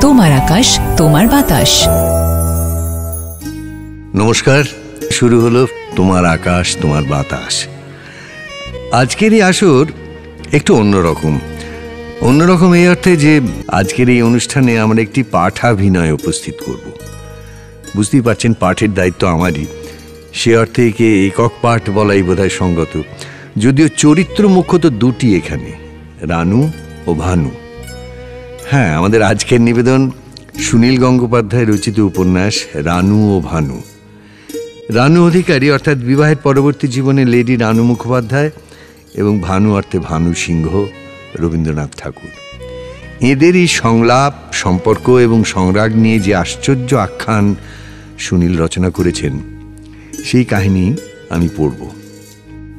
তোমার আকাশ তোমার বাতাস। নমস্কার, শুরু হলো তোমার আকাশ তোমার বাতাস। আজকের এই আসর একটু অন্যরকম এই অর্থে যে আজকের এই অনুষ্ঠানে আমরা একটি পাঠাভিনয় উপস্থিত করব। বুঝতেই পারছেন, পাঠের দায়িত্ব আমারই। সে অর্থে একে একক পাঠ বলাই বোধহয় সঙ্গত, যদিও চরিত্র মুখ্যত দুটি এখানে, রানু ও ভানু। হ্যাঁ, আমাদের আজকের নিবেদন সুনীল গঙ্গোপাধ্যায় রচিত উপন্যাস রানু ও ভানু। রানু অধিকারী অর্থাৎ বিবাহের পরবর্তী জীবনে লেডি রানু মুখোপাধ্যায় এবং ভানু অর্থে ভানু সিংহ রবীন্দ্রনাথ ঠাকুর। এদেরই সংলাপ, সম্পর্ক এবং সংরাগ নিয়ে যে আশ্চর্য আখ্যান সুনীল রচনা করেছেন, সেই কাহিনী আমি পড়ব।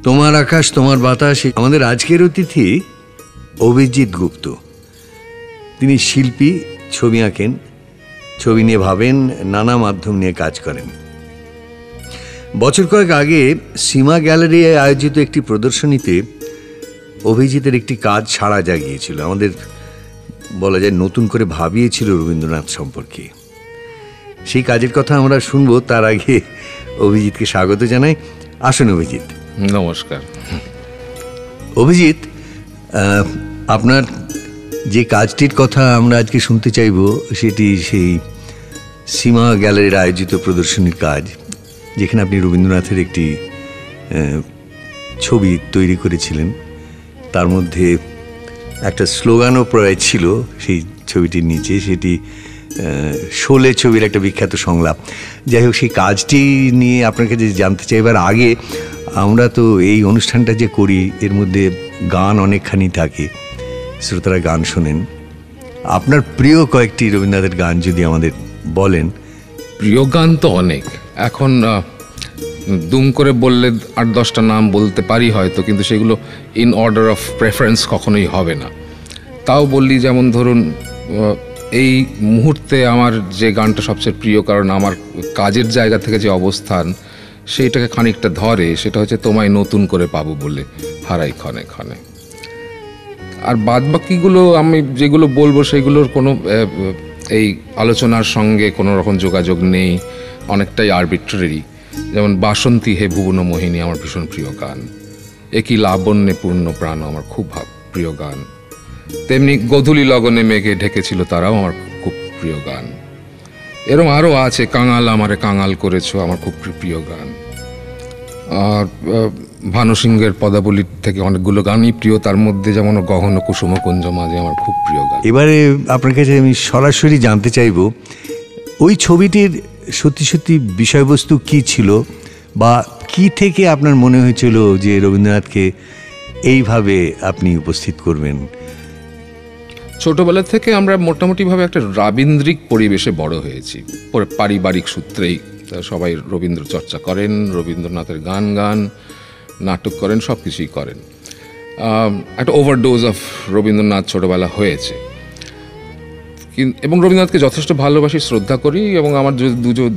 তোমার আকাশ তোমার বাতাস। আমাদের আজকের অতিথি অভিজিৎ গুপ্ত। তিনি শিল্পী, ছবি আঁকেন, ছবি নিয়ে ভাবেন, নানা মাধ্যম নিয়ে কাজ করেন। বছর কয়েক আগে সীমা গ্যালারি আয়োজিত একটি প্রদর্শনীতে অভিজিতের একটি কাজ সাড়া জাগিয়েছিল, আমাদের বলা যায় নতুন করে ভাবিয়েছিল রবীন্দ্রনাথ সম্পর্কে। সেই কাজের কথা আমরা শুনবো, তার আগে অভিজিৎকে স্বাগত জানাই। আসুন অভিজিৎ। নমস্কার। অভিজিৎ, আপনার যে কাজটির কথা আমরা আজকে শুনতে চাইব সেটি সেই সীমা গ্যালারির আয়োজিত প্রদর্শনীর কাজ, যেখানে আপনি রবীন্দ্রনাথের একটি ছবি তৈরি করেছিলেন। তার মধ্যে একটা স্লোগানও প্রায় ছিল সেই ছবিটির নিচে, সেটি শোলে ছবির একটা বিখ্যাত সংলাপ। যাই হোক, সেই কাজটি নিয়ে আপনার কাছে জানতে চাইবার আগে, আমরা তো এই অনুষ্ঠানটা যে করি এর মধ্যে গান অনেকখানি থাকে, শ্রোতারা গান শোনেন। আপনার প্রিয় কয়েকটি রবীন্দ্রনাথের গান যদি আমাদের বলেন। প্রিয় গান তো অনেক, এখন দুম করে বললে 8-10টা নাম বলতে পারি হয়তো, কিন্তু সেগুলো ইন অর্ডার অফ প্রেফারেন্স কখনোই হবে না। তাও বললি, যেমন ধরুন এই মুহূর্তে আমার যে গানটা সবচেয়ে প্রিয়, কারণ আমার কাজের জায়গা থেকে যে অবস্থান সেইটাকে খানিকটা ধরে, সেটা হচ্ছে তোমায় নতুন করে পাবো বলে হারাই ক্ষণে ক্ষণে। আর বাদবাকিগুলো আমি যেগুলো বলবো সেগুলোর কোনো এই আলোচনার সঙ্গে কোনো রকম যোগাযোগ নেই, অনেকটাই আরবিট্রারি। যেমন বাসন্তী হে ভুবন মোহিনী আমার ভীষণ প্রিয় গান, একই লাবণ্যে পূর্ণ প্রাণ আমার খুব প্রিয় গান। তেমনি গধূলি লগনে মেঘে ঢেকেছিল তারাও আমার খুব প্রিয় গান। এরকম আরও আছে, কাঙাল আমারে কাঙাল করেছো আমার খুব প্রিয় গান। আর ভানু সিংহের পদাবলীর থেকে অনেকগুলো গানই প্রিয়, তার মধ্যে যেমন গহন কুসুম কুঞ্জ মাঝে আমার খুব প্রিয় গান। এবারে আপনার কাছে আমি সরাসরি জানতে চাইব, ওই ছবিটির সত্যি সত্যি বিষয়বস্তু কি ছিল, বা কি থেকে আপনার মনে হয়েছিল যে রবীন্দ্রনাথকে এইভাবে আপনি উপস্থিত করবেন? ছোটবেলা থেকে আমরা মোটামুটিভাবে একটা রাবীন্দ্রিক পরিবেশে বড় হয়েছি, পারিবারিক সূত্রেই সবাই রবীন্দ্র চর্চা করেন, রবীন্দ্রনাথের গান নাটক করেন, সব কিছুই করেন। একটা ওভারডোজ অফ রবীন্দ্রনাথ ছোটবেলা হয়েছে, এবং রবীন্দ্রনাথকে যথেষ্ট ভালোবাসি, শ্রদ্ধা করি। এবং আমার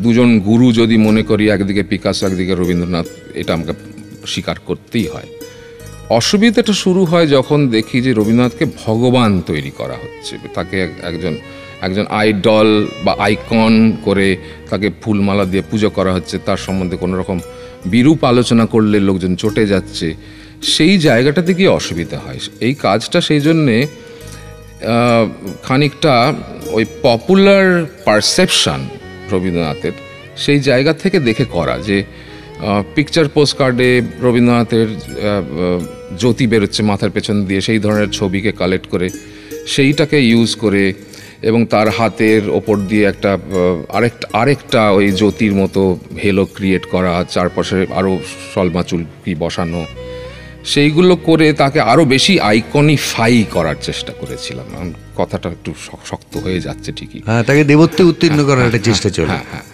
দুজন গুরু যদি মনে করি, একদিকে পিকাসো একদিকে রবীন্দ্রনাথ, এটা আমাকে স্বীকার করতেই হয়। অসুবিধাটা শুরু হয় যখন দেখি যে রবীন্দ্রনাথকে ভগবান তৈরি করা হচ্ছে, তাকে একজন আইডল বা আইকন করে তাকে ফুলমালা দিয়ে পুজো করা হচ্ছে, তার সম্বন্ধে কোনো রকম বিরূপ আলোচনা করলে লোকজন চটে যাচ্ছে। সেই জায়গাটাতে গিয়ে অসুবিধা হয়। এই কাজটা সেই জন্যে খানিকটা ওই পপুলার পারসেপশন রবীন্দ্রনাথের সেই জায়গা থেকে দেখে করা, যে পিকচার পোস্টকার্ডে রবীন্দ্রনাথের জ্যোতি বেরোচ্ছে মাথার পেছন দিয়ে, সেই ধরনের ছবিকে কালেক্ট করে সেইটাকে ইউজ করে, এবং তার হাতের ওপর দিয়ে আরেকটা ওই জ্যোতির মতো হেলো ক্রিয়েট করা, চারপাশে আরও সলমাচুল কি বসানো, সেইগুলো করে তাকে আরও বেশি আইকনিফাই করার চেষ্টা করেছিলাম। কথাটা একটু শক্ত হয়ে যাচ্ছে ঠিকই, হ্যাঁ, তাকে দেবত্বে উত্তীর্ণ করার একটা চেষ্টা চলে। হ্যাঁ।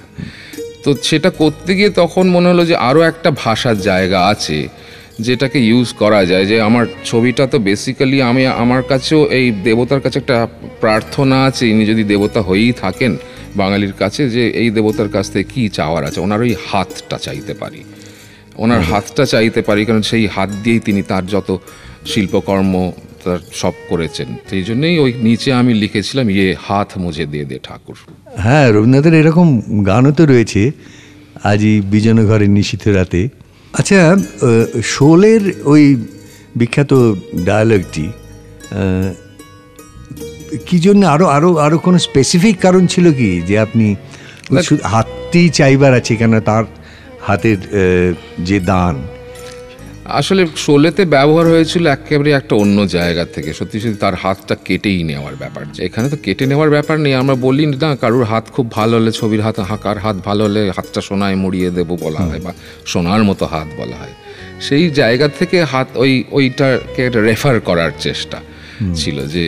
তো সেটা করতে গিয়ে তখন মনে হলো যে আরও একটা ভাষার জায়গা আছে যেটাকে ইউজ করা যায়। যে আমার ছবিটা তো বেসিক্যালি আমার কাছেও এই দেবতার কাছে একটা প্রার্থনা আছে, ইনি যদি দেবতা হয়েই থাকেন বাঙালির কাছে, যে এই দেবতার কাছ থেকে কী চাওয়ার আছে, ওনার ওই হাতটা চাইতে পারি, কারণ সেই হাত দিয়েই তিনি তার যত শিল্পকর্ম তার সব করেছেন। সেই জন্যই ওই নিচে আমি লিখেছিলাম ইয়ে হাত মুঝে দিয়ে দে ঠাকুর। হ্যাঁ, রবীন্দ্রনাথের এরকম গানও তো রয়েছে, আজই বিজনঘরের নিশীথ রাতে। আচ্ছা, শোলের ওই বিখ্যাত ডায়ালগটি কি জন্য, আরো আরো আরো কোনো স্পেসিফিক কারণ ছিল কি যে আপনি হাতটি চাইবার আছে, কেন তার হাতের যে দান? আসলে শোলেতে ব্যবহার হয়েছিল একেবারে একটা অন্য জায়গা থেকে, সত্যি সত্যি তার হাতটা কেটেই নেওয়ার ব্যাপার। এখানে তো কেটে নেওয়ার ব্যাপার নেই, আমরা বলি না কারুর হাত খুব ভালো হলে, ছবির হাত হাঁকার হাত ভালো হলে হাতটা সোনায় মুড়িয়ে দেবো বলা হয়, বা সোনার মতো হাত বলা হয়। সেই জায়গা থেকে হাত ওইটাকে রেফার করার চেষ্টা ছিল, যে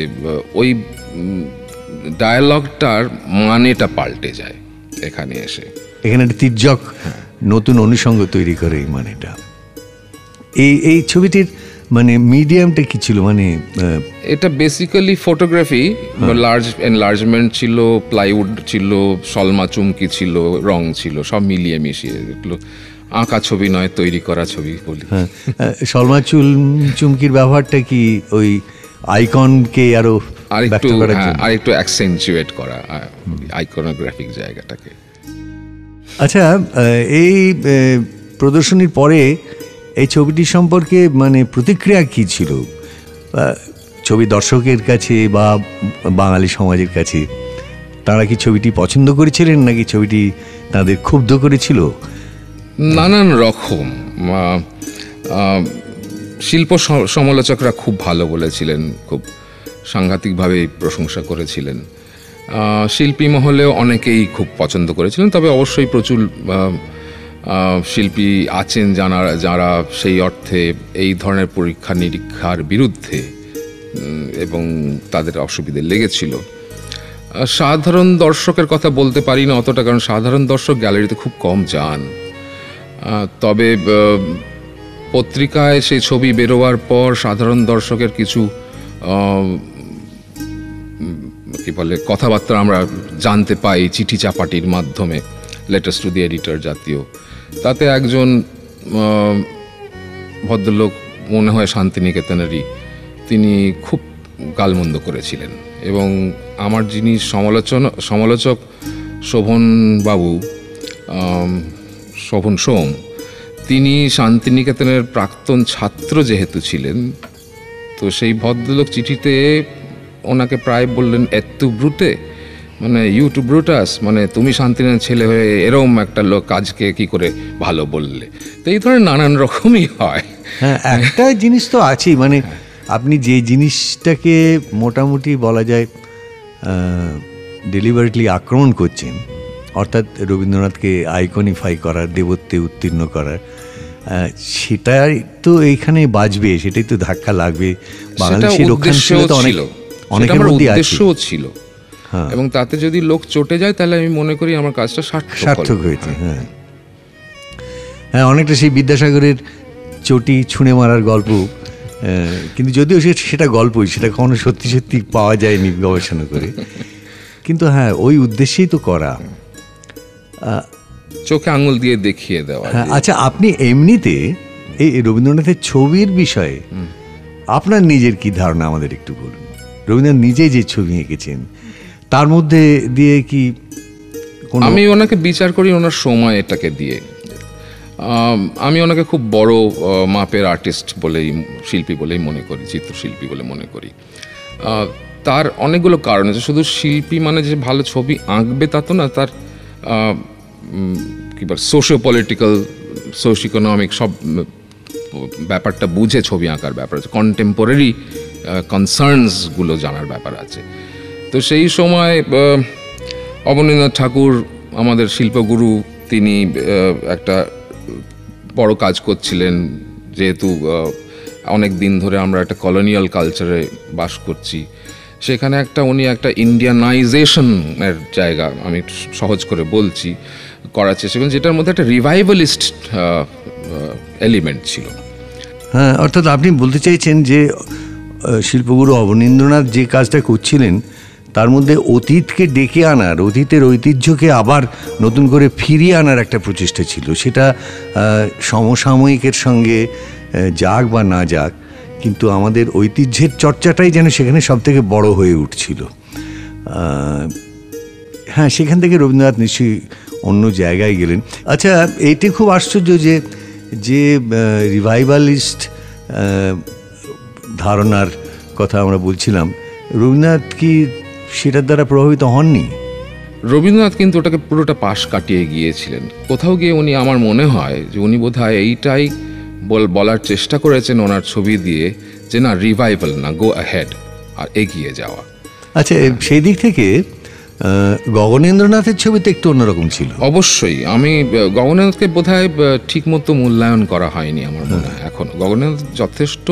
ওই ডায়ালগটার মানেটা পাল্টে যায় এখানে এসে। এখানে একটা তির্যক নতুন অনুষঙ্গ তৈরি করে এই মানেটা। এই ছবিটির মানে মিডিয়ামটা কি ছিল? মানে এটা বেসিক্যালি ফটোগ্রাফি, লার্জ এনলার্জমেন্ট ছিল, প্লাইউড ছিল, সলমা চুমকি ছিল, রং ছিল, সব মিলিয়ে মিশিয়ে এগুলো আঁকা ছবি নয়, তৈরি করা ছবি বলি। সলমা চুমকির ব্যবহারটা কি ওই আইকনকে আরেকটু অ্যাকসেন্চুয়েট করা আইকনোগ্রাফিক জায়গাটাকে। আচ্ছা, এই প্রদর্শনীর পরে এই ছবিটি সম্পর্কে মানে প্রতিক্রিয়া কি ছিল ছবি দর্শকের কাছে বা বাঙালি সমাজের কাছে? তারা কি ছবিটি পছন্দ করেছিলেন, নাকি ছবিটি তাদের ক্ষুব্ধ করেছিল? নানান রকম। শিল্প সমালোচকরা খুব ভালো বলেছিলেন, খুব সাংঘাতিকভাবে প্রশংসা করেছিলেন। শিল্পী মহলেও অনেকেই খুব পছন্দ করেছিলেন, তবে অবশ্যই প্রচুর শিল্পী আছেন যারা সেই অর্থে এই ধরনের পরীক্ষা নিরীক্ষার বিরুদ্ধে এবং তাদের অসুবিধে লেগেছিল। সাধারণ দর্শকের কথা বলতে পারি না অতটা, কারণ সাধারণ দর্শক গ্যালারিতে খুব কম যান। তবে পত্রিকায় সেই ছবি বেরোবার পর সাধারণ দর্শকের কিছু কি বলে কথাবার্তা আমরা জানতে পাই চিঠি চাপাটির মাধ্যমে, লেটার্স টু দি এডিটর জাতীয়। তাতে একজন ভদ্রলোক, মনে হয় শান্তিনিকেতনেরই, তিনি খুব গালমন্দ করেছিলেন, এবং আমার যিনি সমালোচক শোভনবাবু, শোভন সোম, তিনি শান্তিনিকেতনের প্রাক্তন ছাত্র যেহেতু ছিলেন, তো সেই ভদ্রলোক চিঠিতে ওনাকে প্রায় বললেন এত্তু ব্রুটে, মানে ইউ টু ব্রুটাস, মানে তুমি শান্তিনিকেতনের ছেলে হয়ে এরকম একটা লোক কাজকে কি করে ভালো বললে। তো এই ধরনের নানান রকমই হয়। হ্যাঁ, একটা জিনিস তো আছেই, মানে আপনি যে জিনিসটাকে মোটামুটি বলা যায় ডেলিভারেটলি আক্রমণ করছেন, অর্থাৎ রবীন্দ্রনাথকে আইকনিফাই করার, দেবত্বে উত্তীর্ণ করার, সেটাই তো এইখানে বাজবে, সেটাই তো ধাক্কা লাগবে। বাংলাদেশের রক্ষণশীলতা অনেকের মধ্যে উদ্দেশ্যও ছিল, এবং তাতে যদি লোক চটে যায় তাহলে আমি মনে করি আমার কাজটা সার্থক হয়েছে। হ্যাঁ হ্যাঁ, অনেকটা সেই বিদ্যাসাগরের চটি ছুঁড়ে মারার গল্প, কিন্তু যদিও সেটা গল্পই, সেটা কখনো সত্যি সত্যি পাওয়া যায়নি গবেষণা করে, কিন্তু হ্যাঁ ওই উদ্দেশ্যেই তো করা, চোখে আঙুল দিয়ে দেখিয়ে দেওয়া। হ্যাঁ। আচ্ছা, আপনি এমনিতে এই রবীন্দ্রনাথের ছবির বিষয়ে আপনার নিজের কি ধারণা আমাদের একটু বলুন। রবীন্দ্রনাথ নিজে যে ছবি এঁকেছেন তার মধ্যে দিয়ে কি আমি ওনাকে বিচার করি ওনার সময় এটাকে দিয়ে। আমি ওনাকে খুব বড় মাপের আর্টিস্ট বলেই, শিল্পী বলেই মনে করি, চিত্রশিল্পী বলে মনে করি। তার অনেকগুলো কারণ আছে। শুধু শিল্পী মানে যে ভালো ছবি আঁকবে তা তো না, তার কী বল সোশিও পলিটিক্যাল, সোশিও ইকোনমিক সব ব্যাপারটা বুঝে ছবি আঁকার ব্যাপার আছে, কন্টেম্পোরারি কনসার্নসগুলো জানার ব্যাপার আছে। তো সেই সময় অবনীন্দ্রনাথ ঠাকুর আমাদের শিল্পগুরু, তিনি একটা বড় কাজ করছিলেন, যেহেতু অনেক দিন ধরে আমরা একটা কলোনিয়াল কালচারে বাস করছি, সেখানে উনি একটা ইন্ডিয়ানাইজেশনের জায়গা, আমি সহজ করে বলছি, করার চেষ্টা করেন, যেটার মধ্যে একটা রিভাইভালিস্ট এলিমেন্ট ছিল। হ্যাঁ, অর্থাৎ আপনি বলতে চাইছেন যে শিল্পগুরু অবনীন্দ্রনাথ যে কাজটা করছিলেন তার মধ্যে অতীতকে ডেকে আনার, অতীতের ঐতিহ্যকে আবার নতুন করে ফিরিয়ে আনার একটা প্রচেষ্টা ছিল। সেটা সমসাময়িকের সঙ্গে যাক বা না যাক, কিন্তু আমাদের ঐতিহ্যের চর্চাটাই যেন সেখানে সব থেকে বড় হয়ে উঠছিল। হ্যাঁ, সেখান থেকে রবীন্দ্রনাথ নিশ্চয়ই অন্য জায়গায় গেলেন। আচ্ছা, এইটি খুব আশ্চর্য যে রিভাইভালিস্ট ধারণার কথা আমরা বলছিলাম, রবীন্দ্রনাথ কি সেটার দ্বারা প্রভাবিত হননি? রবীন্দ্রনাথ কিন্তু ওটাকে পুরোটা পাশ কাটিয়ে গিয়েছিলেন। কোথাও গিয়ে উনি, আমার মনে হয় যে উনি বোধহয় এইটাই বলার চেষ্টা করেছেন ওনার ছবি দিয়ে, যে না, রিভাইভাল না, গো অ্যাহেড, আর এগিয়ে যাওয়া। আচ্ছা, সেই দিক থেকে গগনেন্দ্রনাথের ছবি তো একটু অন্যরকম ছিল। অবশ্যই, আমি গগনেন্দ্রনাথকে বোধহয় ঠিক মতো মূল্যায়ন করা হয়নি আমার মনে হয়। এখন গগনেন্দ্রনাথ যথেষ্ট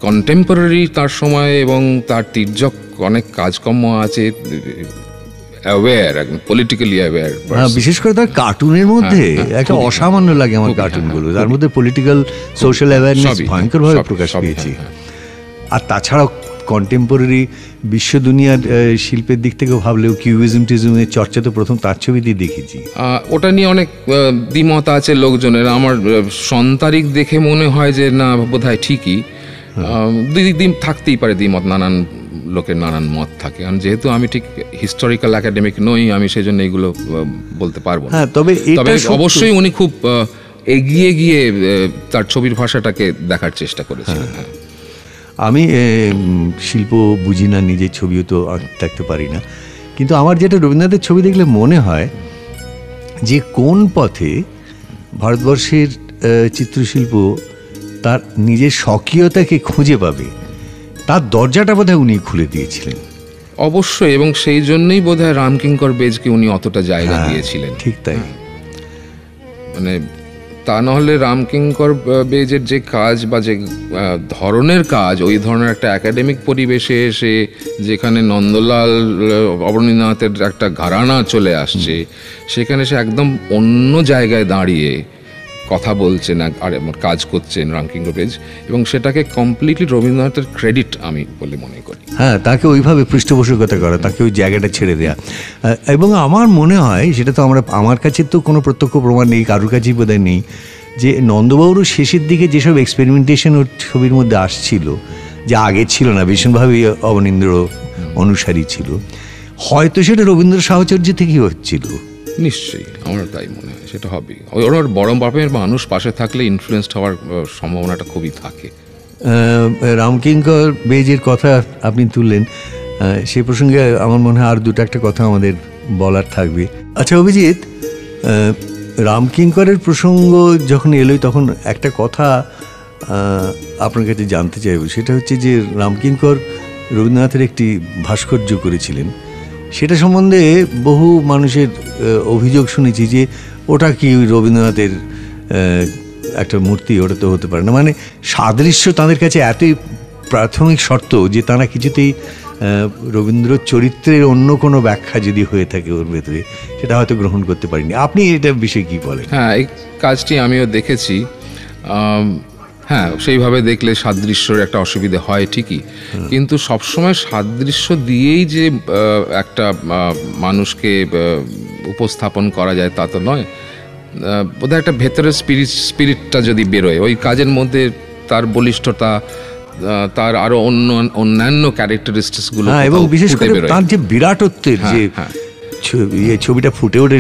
কন্টেম্পোরারি তার সময়, এবং তার তির্যক অনেক কাজকর্ম আছে, অ্যাওয়্যার, একদম পলিটিক্যালি অ্যাওয়্যার। বিশেষ করে তার কার্টুনের মধ্যে একটা অসামান্য লাগে আমার কার্টুনগুলো, তার মধ্যে পলিটিক্যাল সোশ্যাল অ্যাওয়ারনেস ভয়ঙ্করভাবে প্রকাশ পেয়েছে। আর তাছাড়াও কন্টেম্পোরারি বিশ্ব দুনিয়ার শিল্পের দিক থেকেও ভাবলেও কিউবিজম টিজমের চর্চা তো প্রথম তার ছবিতেই দেখেছি। ওটা নিয়ে অনেক দ্বিমত আছে লোকজনের। আমার সন্তারিখ দেখে মনে হয় যে না, বোধহয় ঠিকই। থাকতেই পারে দ্বিমত, নানান লোকের নানান মত থাকে। কারণ যেহেতু আমি ঠিক হিস্টোরিক্যাল একাডেমিক নই, আমি সেই জন্য এগুলো বলতে পারবো না। তবে অবশ্যই উনি খুব এগিয়ে গিয়ে তার ছবির ভাষাটাকে দেখার চেষ্টা করেছিলেন। আমি শিল্প বুঝি না, নিজের ছবিও তো দেখতে পারি না, কিন্তু আমার যেটা রবীন্দ্রনাথের ছবি দেখলে মনে হয় যে কোন পথে ভারতবর্ষের চিত্রশিল্প তার নিজের স্বকীয়তাকে খুঁজে পাবে, তার দরজাটা বোধহয় উনি খুলে দিয়েছিলেন। অবশ্যই, এবং সেই জন্যই বোধহয় রামকিঙ্কর বেজকে উনি অতটা জায়গা দিয়েছিলেন। ঠিক তাই। মানে তা নাহলে রামকিঙ্কর বেজের যে কাজ বা যে ধরনের কাজ, ওই ধরনের একটা একাডেমিক পরিবেশে এসে যেখানে নন্দলাল অবনীন্দ্রনাথের একটা ঘরানা চলে আসছে, সেখানে সে একদম অন্য জায়গায় দাঁড়িয়ে কথা বলছেন আর কাজ করছেন রামকিঙ্কর বেজ, এবং সেটাকে কমপ্লিটলি রবীন্দ্রনাথের ক্রেডিট আমি বলে মনে করি। হ্যাঁ, তাকে ওইভাবে পৃষ্ঠপোষকতা করা, তাকে ওই জায়গাটা ছেড়ে দেওয়া। এবং আমার মনে হয় সেটা তো আমার কাছে তো কোনো প্রত্যক্ষ প্রমাণ নেই, কারোর কাছেই বোধহয় নেই, যে নন্দবাবুর শেষের দিকে যেসব এক্সপেরিমেন্টেশন ওর ছবির মধ্যে আসছিল, যা আগে ছিল না, ভীষণভাবে অবনীন্দ্র অনুসারী ছিল, হয়তো সেটা রবীন্দ্র সাহচর্য থেকেই হচ্ছিল। নিশ্চয়ই, আমার তাই মনে হয় সেটা হবে। ওর বড় বাপের মানুষ পাশে থাকলে ইনফ্লুয়েন্সড হওয়ার সম্ভাবনাটা খুবই থাকে। রামকিঙ্কর বেজের কথা আপনি তুললেন, সেই প্রসঙ্গে আমার মনে হয় আর দুটো একটা কথা আমাদের বলার থাকবে। আচ্ছা অভিজিৎ, রামকিঙ্করের প্রসঙ্গ যখন এলোই তখন একটা কথা আপনার কাছে জানতে চাইব, সেটা হচ্ছে যে রামকিঙ্কর রবীন্দ্রনাথের একটি ভাস্কর্য করেছিলেন। সেটা সম্বন্ধে বহু মানুষের অভিযোগ শুনেছি যে ওটা কি রবীন্দ্রনাথের একটা মূর্তি, ওটা তো হতে পারে না। মানে সাদৃশ্য তাদের কাছে এতই প্রাথমিক শর্ত যে তারা কিছুতেই রবীন্দ্র চরিত্রের অন্য কোনো ব্যাখ্যা যদি হয়ে থাকে ওর ভেতরে, সেটা হয়তো গ্রহণ করতে পারিনি। আপনি এটার বিষয়ে কী বলেন? হ্যাঁ, এই কাজটি আমিও দেখেছি। হ্যাঁ, সেইভাবে দেখলে সাদৃশ্যের একটা অসুবিধা হয় ঠিকই, কিন্তু সবসময় সাদৃশ্য দিয়েই যে একটা মানুষকে উপস্থাপন করা যায় তা তো নয়। বোধহয় একটা ভেতরের স্পিরিটটা যদি বেরোয় ওই কাজের মধ্যে, তার বলিষ্ঠতা, তার আরো অন্যান্য ক্যারেক্টারিস্টিক্সগুলো, এবং বিশেষ করে তার যে বিরাটত্বের যে ছবিটা ফুটে ওঠে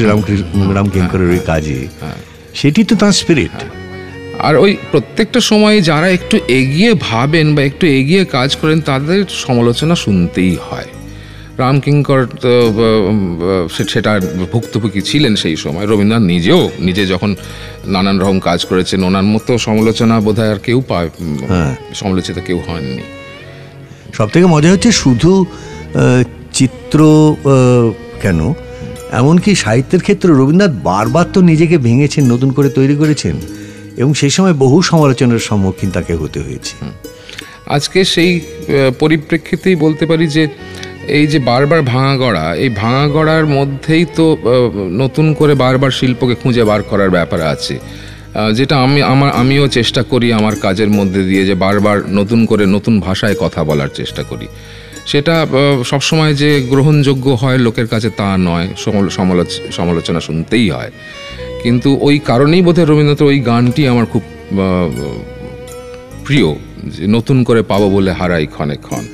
রামকিঙ্করের ওই কাজে, সেটি তো তার স্পিরিট। আর ওই প্রত্যেকটা সময় যারা একটু এগিয়ে ভাবেন বা একটু এগিয়ে কাজ করেন, তাদের সমালোচনা শুনতেই হয়। রামকিঙ্কর তো সেটার ভুক্তভোগী ছিলেন সেই সময়। রবীন্দ্রনাথ নিজে যখন নানান রকম কাজ করেছেন, ওনার মতো সমালোচনা বোধহয় আর কেউ সমালোচিত কেউ হননি। সব থেকে মজা হচ্ছে শুধু চিত্র কেন, এমনকি সাহিত্যের ক্ষেত্রে রবীন্দ্রনাথ বারবার তো নিজেকে ভেঙেছেন, নতুন করে তৈরি করেছেন, এবং সেই সময় বহু সমালোচনার সম্মুখীন তাকে হতে হয়েছে। আজকে সেই পরিপ্রেক্ষিতেই বলতে পারি যে এই যে বারবার ভাঙা গড়া, এই ভাঙা গড়ার মধ্যেই তো নতুন করে বারবার শিল্পকে খুঁজে বার করার ব্যাপার আছে, যেটা আমিও চেষ্টা করি আমার কাজের মধ্যে দিয়ে, যে বারবার নতুন করে নতুন ভাষায় কথা বলার চেষ্টা করি। সেটা সবসময় যে গ্রহণযোগ্য হয় লোকের কাছে তা নয়, সমালোচনা শুনতেই হয়। কিন্তু ওই কারণেই বোধহয় রবীন্দ্রনাথের ওই গানটি আমার খুব প্রিয়, যে নতুন করে পাবো বলে হারাই ক্ষণে ক্ষণ,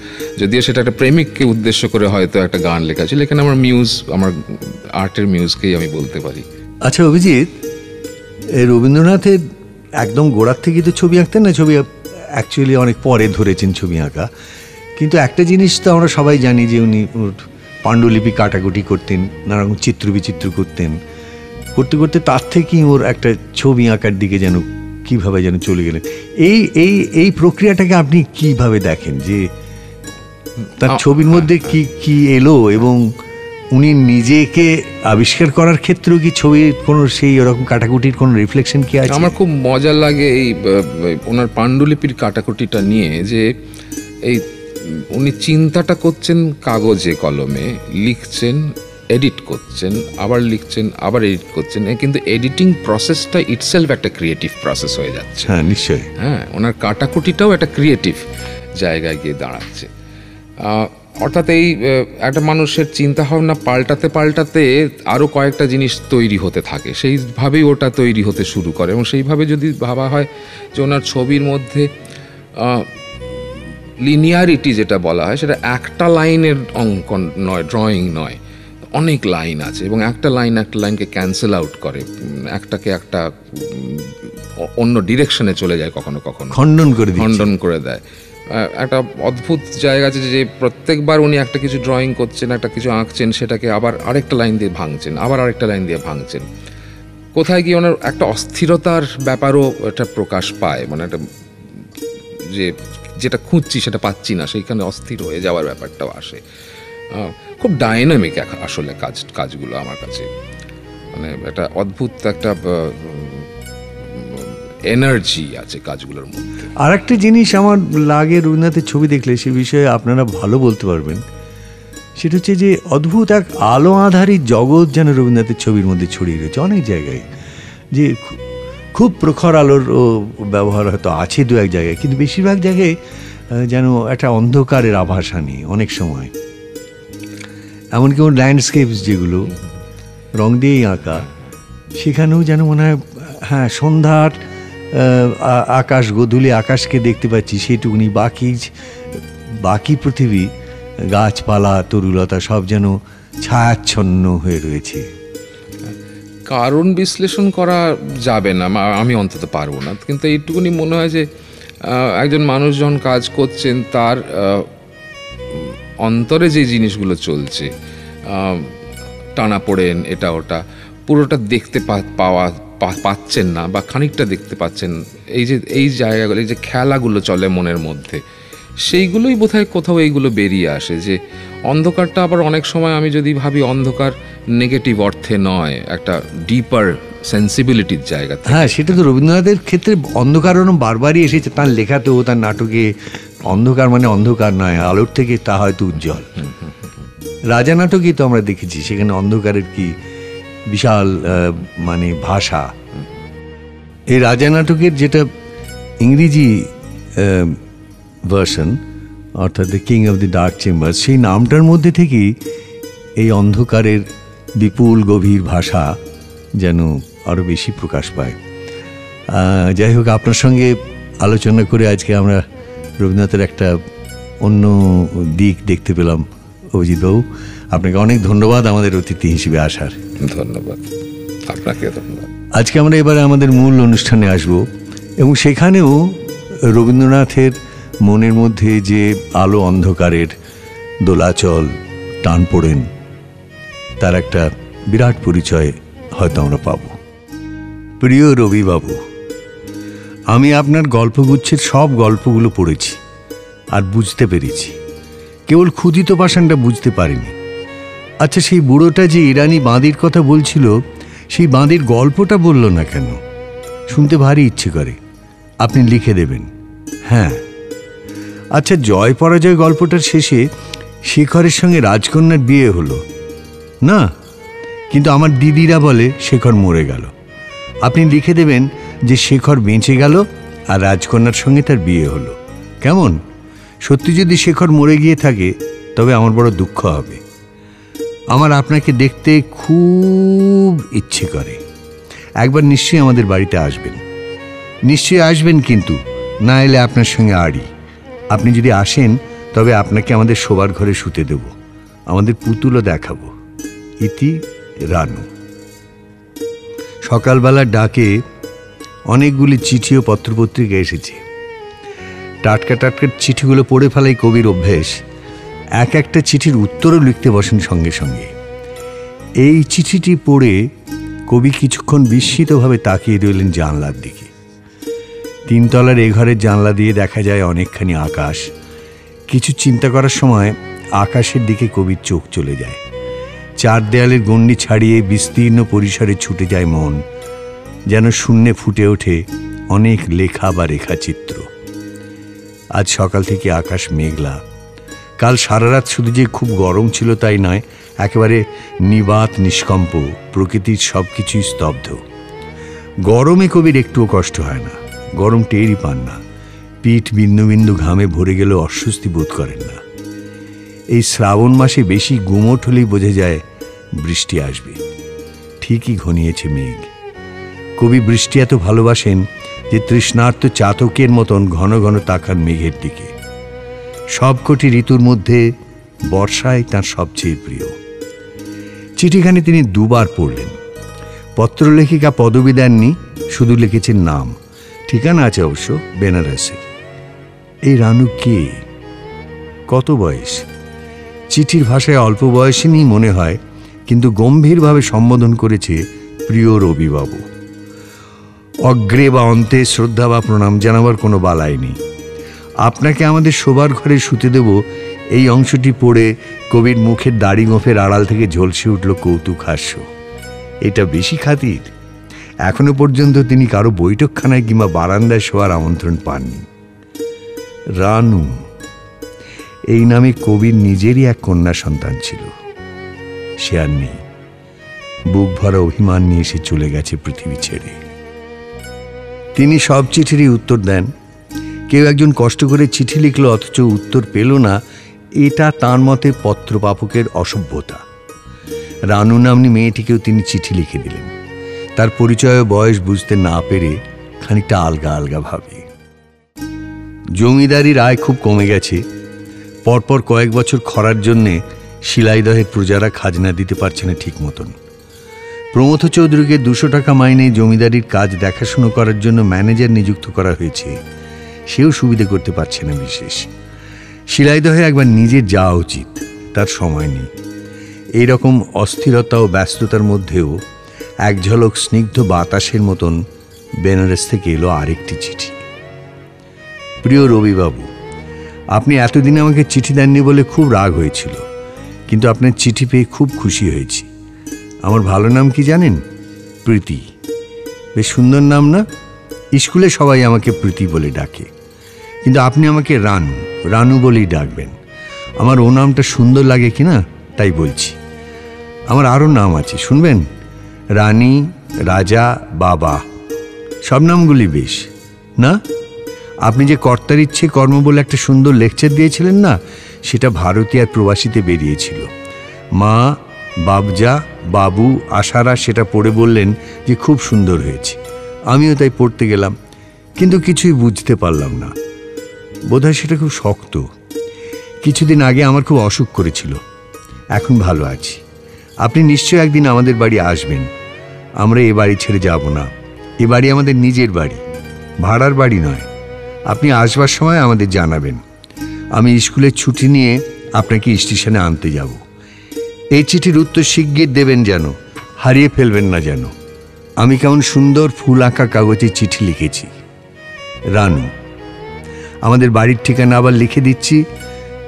যদিও সেটা একটা প্রেমিককে উদ্দেশ্য করে হয়তো একটা গান লেখা ছিল, এখানে আমার মিউজ, আমার আর্টের মিউজকেই আমি বলতে পারি। আচ্ছা অভিজিৎ, রবীন্দ্রনাথের একদম গোড়ার থেকেই তো ছবি আঁকতেন না, ছবি অ্যাকচুয়ালি অনেক পরে ধরেছেন ছবি আঁকা, কিন্তু একটা জিনিস তো আমরা সবাই জানি যে উনি পাণ্ডুলিপি কাটাকুটি করতেন, নানারকম চিত্র বিচিত্র করতেন, করতে করতে তার থেকেই ওর একটা ছবি আঁকার দিকে যেন কিভাবে যেন চলে গেলেন। এই এই এই প্রক্রিয়াটাকে আপনি কিভাবে দেখেন, যে তার ছবির মধ্যে কি কি এলো, এবং উনি নিজেকে আবিষ্কার করার ক্ষেত্রেও কি ছবির কোনো সেই ওরকম কাটাকুটির কোনো রিফ্লেকশন কি আছে? আমার খুব মজা লাগে এই ওনার পাণ্ডুলিপির কাটাকুটিটা নিয়ে, যে এই উনি চিন্তাটা করছেন কাগজে কলমে, লিখছেন, এডিট করছেন, আবার লিখছেন, আবার এডিট করছেন, কিন্তু এডিটিং প্রসেসটা ইটসেলফ একটা ক্রিয়েটিভ প্রসেস হয়ে যাচ্ছে। হ্যাঁ নিশ্চয়ই, হ্যাঁ, ওনার কাটাকুটিটাও একটা ক্রিয়েটিভ জায়গায় গিয়ে দাঁড়াচ্ছে। অর্থাৎ এই একটা মানুষের চিন্তা ভাবনা পাল্টাতে পাল্টাতে আরও কয়েকটা জিনিস তৈরি হতে থাকে, সেইভাবেই ওটা তৈরি হতে শুরু করে। এবং সেইভাবে যদি ভাবা হয় যে ওনার ছবির মধ্যে লিনিয়ারিটি যেটা বলা হয়, সেটা একটা লাইনের অঙ্কন নয়, ড্রয়িং নয়, অনেক লাইন আছে, এবং একটা লাইন একটা লাইনকে ক্যান্সেল আউট করে, একটাকে একটা অন্য ডিরেকশনে চলে যায়, কখনো কখনো খণ্ডন করে দেয়। একটা অদ্ভুত জায়গা আছে যে প্রত্যেকবার উনি একটা কিছু ড্রয়িং করছেন, একটা কিছু আঁকছেন, সেটাকে আবার আরেকটা লাইন দিয়ে ভাঙছেন, আবার আরেকটা লাইন দিয়ে ভাঙছেন। কোথায় গিয়ে ওনার একটা অস্থিরতার ব্যাপারও এটা প্রকাশ পায়, মানে একটা যে যেটা খুঁজছি সেটা পাচ্ছি না, সেইখানে অস্থির হয়ে যাওয়ার ব্যাপারটাও আসে। খুব ডাইনামিক আসলে কাজগুলো আমার কাছে, মানে একটা অদ্ভুত একটা এনার্জি আছে কাজগুলোর মধ্যে। আর একটা জিনিস আমার লাগে রবীন্দ্রনাথের ছবি দেখলে, সে বিষয়ে আপনারা ভালো বলতে পারবেন, সেটা হচ্ছে যে অদ্ভুত এক আলো আধারী জগৎ যেন রবীন্দ্রনাথের ছবির মধ্যে ছড়িয়ে রয়েছে অনেক জায়গায়, যে খুব প্রখর আলোর ব্যবহার হয়তো আছে দু এক জায়গায়, কিন্তু বেশিরভাগ জায়গায় যেন একটা অন্ধকারের আভাস আনি অনেক সময়। এমনকি ওর ল্যান্ডস্কেপস যেগুলো রং দিয়েই আঁকা, সেখানেও যেন মনে হয় হ্যাঁ সন্ধ্যার আকাশ, গোধূলি আকাশকে দেখতে পাচ্ছি সেইটুকুনি, বাকি পৃথিবী, গাছপালা, তরুলতা সব যেন ছায়াচ্ছন্ন হয়ে রয়েছে। কারণ বিশ্লেষণ করা যাবে না, আমি অন্তত পারবো না, কিন্তু এইটুকুনি মনে হয় যে একজন মানুষ যখন কাজ করছেন, তার অন্তরে যে জিনিসগুলো চলছে, টানাপোড়েন, এটা ওটা, পুরোটা দেখতে পাচ্ছেন না, বা খানিকটা দেখতে পাচ্ছেন, এই জায়গাগুলো, এই যে খেলাগুলো চলে মনের মধ্যে, সেইগুলোই বোধহয় কোথাও এইগুলো বেরিয়ে আসে। যে অন্ধকারটা আবার অনেক সময় আমি যদি ভাবি, অন্ধকার নেগেটিভ অর্থে নয়, একটা ডিপার সেন্সিবিলিটির জায়গা। হ্যাঁ, সেটা তো রবীন্দ্রনাথের ক্ষেত্রে অন্ধকারও বারবারই এসেছে, তার লেখাতেও, তার নাটকে। অন্ধকার মানে অন্ধকার নয়, আলোর থেকে তা হয়তো উজ্জ্বল। রাজা নাটকেই তো আমরা দেখেছি, সেখানে অন্ধকারের কি বিশাল মানে ভাষা। এই রাজা নাটকের যেটা ইংরেজি ভার্সন, অর্থাৎ the king of the dark chamber, সেই নামটার মধ্যে থেকেই এই অন্ধকারের বিপুল গভীর ভাষা যেন আরও বেশি প্রকাশ পায়। যাই হোক, আপনার সঙ্গে আলোচনা করে আজকে আমরা রবীন্দ্রনাথের একটা অন্য দিক দেখতে পেলাম। অভিজিৎবাবু, আপনাকে অনেক ধন্যবাদ আমাদের অতিথি হিসেবে আসার। ধন্যবাদ, আপনাকে ধন্যবাদ। আজকে আমরা এবারে আমাদের মূল অনুষ্ঠানে আসব, এবং সেখানেও রবীন্দ্রনাথের মনের মধ্যে যে আলো অন্ধকারের দোলাচল, টান পড়েন, তার একটা বিরাট পরিচয় হয়তো আমরা পাব। প্রিয় রবিবাবু, আমি আপনার গল্পগুচ্ছের সব গল্পগুলো পড়েছি আর বুঝতে পেরেছি, কেবল ক্ষুদিত পাষাণটা বুঝতে পারিনি। আচ্ছা, সেই বুড়োটা যে ইরানি বাঁদির কথা বলছিল, সেই বাঁদির গল্পটা বলল না কেন? শুনতে ভারী ইচ্ছে করে, আপনি লিখে দেবেন। হ্যাঁ, আচ্ছা, জয় পরাজয় গল্পটার শেষে শেখরের সঙ্গে রাজকন্যার বিয়ে হলো না, কিন্তু আমার দিদিরা বলে শেখর মরে গেল। আপনি লিখে দেবেন যে শেখর বেঁচে গেল আর রাজকন্যার সঙ্গে তার বিয়ে হলো। কেমন? সত্যি যদি শেখর মরে গিয়ে থাকে, তবে আমার বড় দুঃখ হবে। আমার আপনাকে দেখতে খুব ইচ্ছে করে। একবার নিশ্চয়ই আমাদের বাড়িতে আসবেন, নিশ্চয়ই আসবেন, কিন্তু না এলে আপনার সঙ্গে আড়ি। আপনি যদি আসেন তবে আপনাকে আমাদের শোবার ঘরে শুতে দেব, আমাদের পুতুলও দেখাবো। ইতি রানু। সকালবেলার ডাকে অনেকগুলি চিঠি ও পত্রপত্রিকা এসেছে। টাটকা টাটকা চিঠিগুলো পড়ে ফেলাই কবির অভ্যেস। এক একটা চিঠির উত্তরও লিখতে বসেন সঙ্গে সঙ্গে। এই চিঠিটি পড়ে কবি কিছুক্ষণ বিস্মিতভাবে তাকিয়ে রইলেন জানলার দিকে। তিনতলার এ ঘরের জানলা দিয়ে দেখা যায় অনেকখানি আকাশ। কিছু চিন্তা করার সময় আকাশের দিকে কবির চোখ চলে যায়। চার দেয়ালের গণ্ডি ছাড়িয়ে বিস্তীর্ণ পরিসরে ছুটে যায় মন, যেন শূন্যে ফুটে ওঠে অনেক লেখা বা রেখাচিত্র। আজ সকাল থেকে আকাশ মেঘলা। কাল সারা রাত শুধু যে খুব গরম ছিল তাই নয়, একেবারে নিবাত নিষ্কম্প, প্রকৃতির সব কিছুই স্তব্ধ। গরমে কবির একটুও কষ্ট হয় না, গরম টেরই পান না। পিঠ বিন্দু বিন্দু ঘামে ভরে গেলেও অস্বস্তি বোধ করেন না। এই শ্রাবণ মাসে বেশি গুমোট হলেই বোঝা যায় বৃষ্টি আসবে। ঠিকই ঘনিয়েছে মেঘ। কবি বৃষ্টি এত ভালোবাসেন যে তৃষ্ণার্ত চাতকের মতন ঘন ঘন তাকান মেঘের দিকে। সবকটি ঋতুর মধ্যে বর্ষায় তাঁর সবচেয়ে প্রিয়। চিঠিখানি তিনি দুবার পড়লেন। পত্রলেখিকা পদবি দেননি, শুধু লিখেছেন নাম। ঠিকানা আছে অবশ্য বেনারসে। এই রানু কে? কত বয়স? চিঠির ভাষায় অল্প বয়সী মনে হয়, কিন্তু গম্ভীরভাবে সম্বোধন করেছে প্রিয় রবিবাবু। অগ্রে বা অন্তে শ্রদ্ধা বা প্রণাম জানাবার কোনো বালাই নেই। আপনাকে আমাদের শোবার ঘরে শুতে দেব, এই অংশটি পড়ে কবির মুখের দাড়ি গোঁফের আড়াল থেকে ঝলসে উঠল কৌতুক হাস্য। এটা বেশি খাতির? এখনো পর্যন্ত তিনি কারো বৈঠকখানায় কিংবা বারান্দায় শোয়ার আমন্ত্রণ পাননি। রানু, এই নামে কবির নিজেরই এক কন্যা সন্তান ছিল, সে আর নেই। বুক ভরা অভিমান নিয়ে সে চলে গেছে পৃথিবী ছেড়ে। তিনি সব চিঠিরই উত্তর দেন। কেউ একজন কষ্ট করে চিঠি লিখল অথচ উত্তর পেল না, এটা তাঁর মতে পত্রপাঠকের অসভ্যতা। রানু নাম্নী মেয়েটিকেও তিনি চিঠি লিখে দিলেন, তার পরিচয় ও বয়স বুঝতে না পেরে খানিকটা আলগা আলগা ভাবে। জমিদারির আয় খুব কমে গেছে। পরপর কয়েক বছর খরার জন্যে শিলাইদহের প্রজারা খাজনা দিতে পারছে না ঠিক মতন। প্রমথ চৌধুরীকে 200 টাকা মাইনে জমিদারির কাজ দেখাশুনো করার জন্য ম্যানেজার নিযুক্ত করা হয়েছে, সেও সুবিধে করতে পারছে না বিশেষ। শিলাইদহে একবার নিজে যাওয়া উচিত, তার সময় নেই। এইরকম অস্থিরতা ও ব্যস্ততার মধ্যেও এক ঝলক স্নিগ্ধ বাতাসের মতন বেনারস থেকে এলো আরেকটি চিঠি। প্রিয় রবিবাবু, আপনি এতদিন আমাকে চিঠি দেননি বলে খুব রাগ হয়েছিল, কিন্তু আপনার চিঠি পেয়ে খুব খুশি হয়েছি। আমার ভালো নাম কি জানেন? প্রীতি। বেশ সুন্দর নাম না? স্কুলে সবাই আমাকে প্রীতি বলে ডাকে, কিন্তু আপনি আমাকে রানু রানু বলেই ডাকবেন। আমার ও নামটা সুন্দর লাগে কিনা তাই বলছি। আমার আরও নাম আছে, শুনবেন? রানী, রাজা, বাবা, সব নামগুলি বেশ না? আপনি যে কর্তার ইচ্ছে কর্ম বলে একটা সুন্দর লেকচার দিয়েছিলেন না, সেটা ভারতী আর প্রবাসীতে বেরিয়েছিল। মা, বাবজা, বাবু, আশারা সেটা পড়ে বললেন যে খুব সুন্দর হয়েছে। আমিও তাই পড়তে গেলাম, কিন্তু কিছুই বুঝতে পারলাম না। বোধহয় সেটা খুব শক্ত। কিছুদিন আগে আমার খুব অসুখ করেছিল, এখন ভালো আছি। আপনি নিশ্চয় একদিন আমাদের বাড়ি আসবেন। আমরা এ বাড়ি ছেড়ে যাব না। এ বাড়ি আমাদের নিজের বাড়ি, ভাড়ার বাড়ি নয়। আপনি আসবার সময় আমাদের জানাবেন। আমি স্কুলের ছুটি নিয়ে আপনাকে স্টেশনে আনতে যাব। এই চিঠির উত্তর শিগগির দেবেন যেন, হারিয়ে ফেলবেন না যেন। আমি কেমন সুন্দর ফুল আঁকা কাগজে চিঠি লিখেছি। রানু। আমাদের বাড়ির ঠিকানা আবার লিখে দিচ্ছি,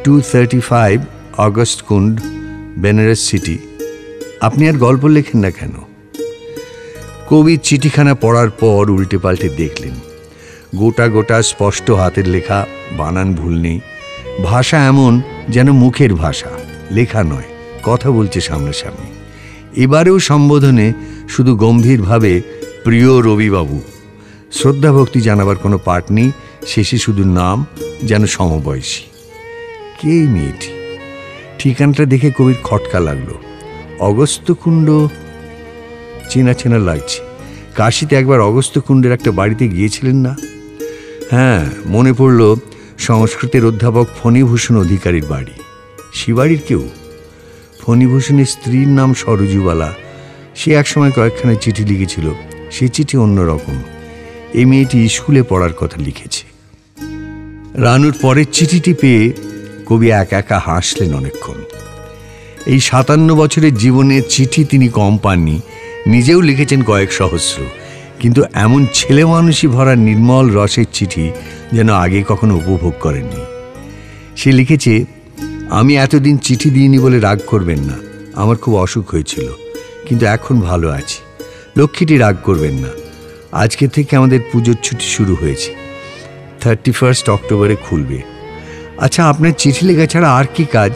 235 অগস্ট কুণ্ড, বেনারস সিটি। আপনি আর গল্প লেখেন না কেন? কবি চিঠিখানা পড়ার পর উল্টে পাল্টে দেখলেন। গোটা গোটা স্পষ্ট হাতের লেখা, বানান ভুল নেই। ভাষা এমন যেন মুখের ভাষা, লেখা নয়, কথা বলছে সামনাসামনি। এবারেও সম্বোধনে শুধু গম্ভীরভাবে প্রিয় রবিবাবু। শ্রদ্ধা ভক্তি জানাবার কোনো পাঠ নেই, শেষে শুধু নাম, যেন সমবয়সী। কে মেয়েটি? ঠিকানাটা দেখে কবির খটকা লাগলো। অগস্ত্যকুণ্ড চেনা চেনা লাগছে। কাশিতে একবার অগস্ত্যকুণ্ডের একটা বাড়িতে গিয়েছিলেন না? হ্যাঁ, মনে পড়ল সংস্কৃতের অধ্যাপক ফণীভূষণ অধিকারীর বাড়ি। সে বাড়ির কেউ? ফণীভূষণের স্ত্রীর নাম সরজুবালা। সে একসময় কয়েকখানা চিঠি লিখেছিল। সে চিঠি অন্যরকম। এই মেয়েটি স্কুলে পড়ার কথা লিখেছে। রানুর পরের চিঠিটি পেয়ে কবি একা একা হাসলেন অনেকক্ষণ। এই 57 বছরের জীবনের চিঠি তিনি কম পাননি। নিজেও লিখেছেন কয়েক সহস্র, কিন্তু এমন ছেলে মানুষই ভরা নির্মল রসের চিঠি যেন আগে কখনো উপভোগ করেননি। সে লিখেছে, আমি এতদিন চিঠি দিইনি বলে রাগ করবেন না। আমার খুব অসুখ হয়েছিল, কিন্তু এখন ভালো আছি। লক্ষ্মীটি রাগ করবেন না। আজকে থেকে আমাদের পুজোর ছুটি শুরু হয়েছে। 31 অক্টোবরে খুলবে। আচ্ছা, আপনার চিঠি লেখা ছাড়া আর কি কাজ?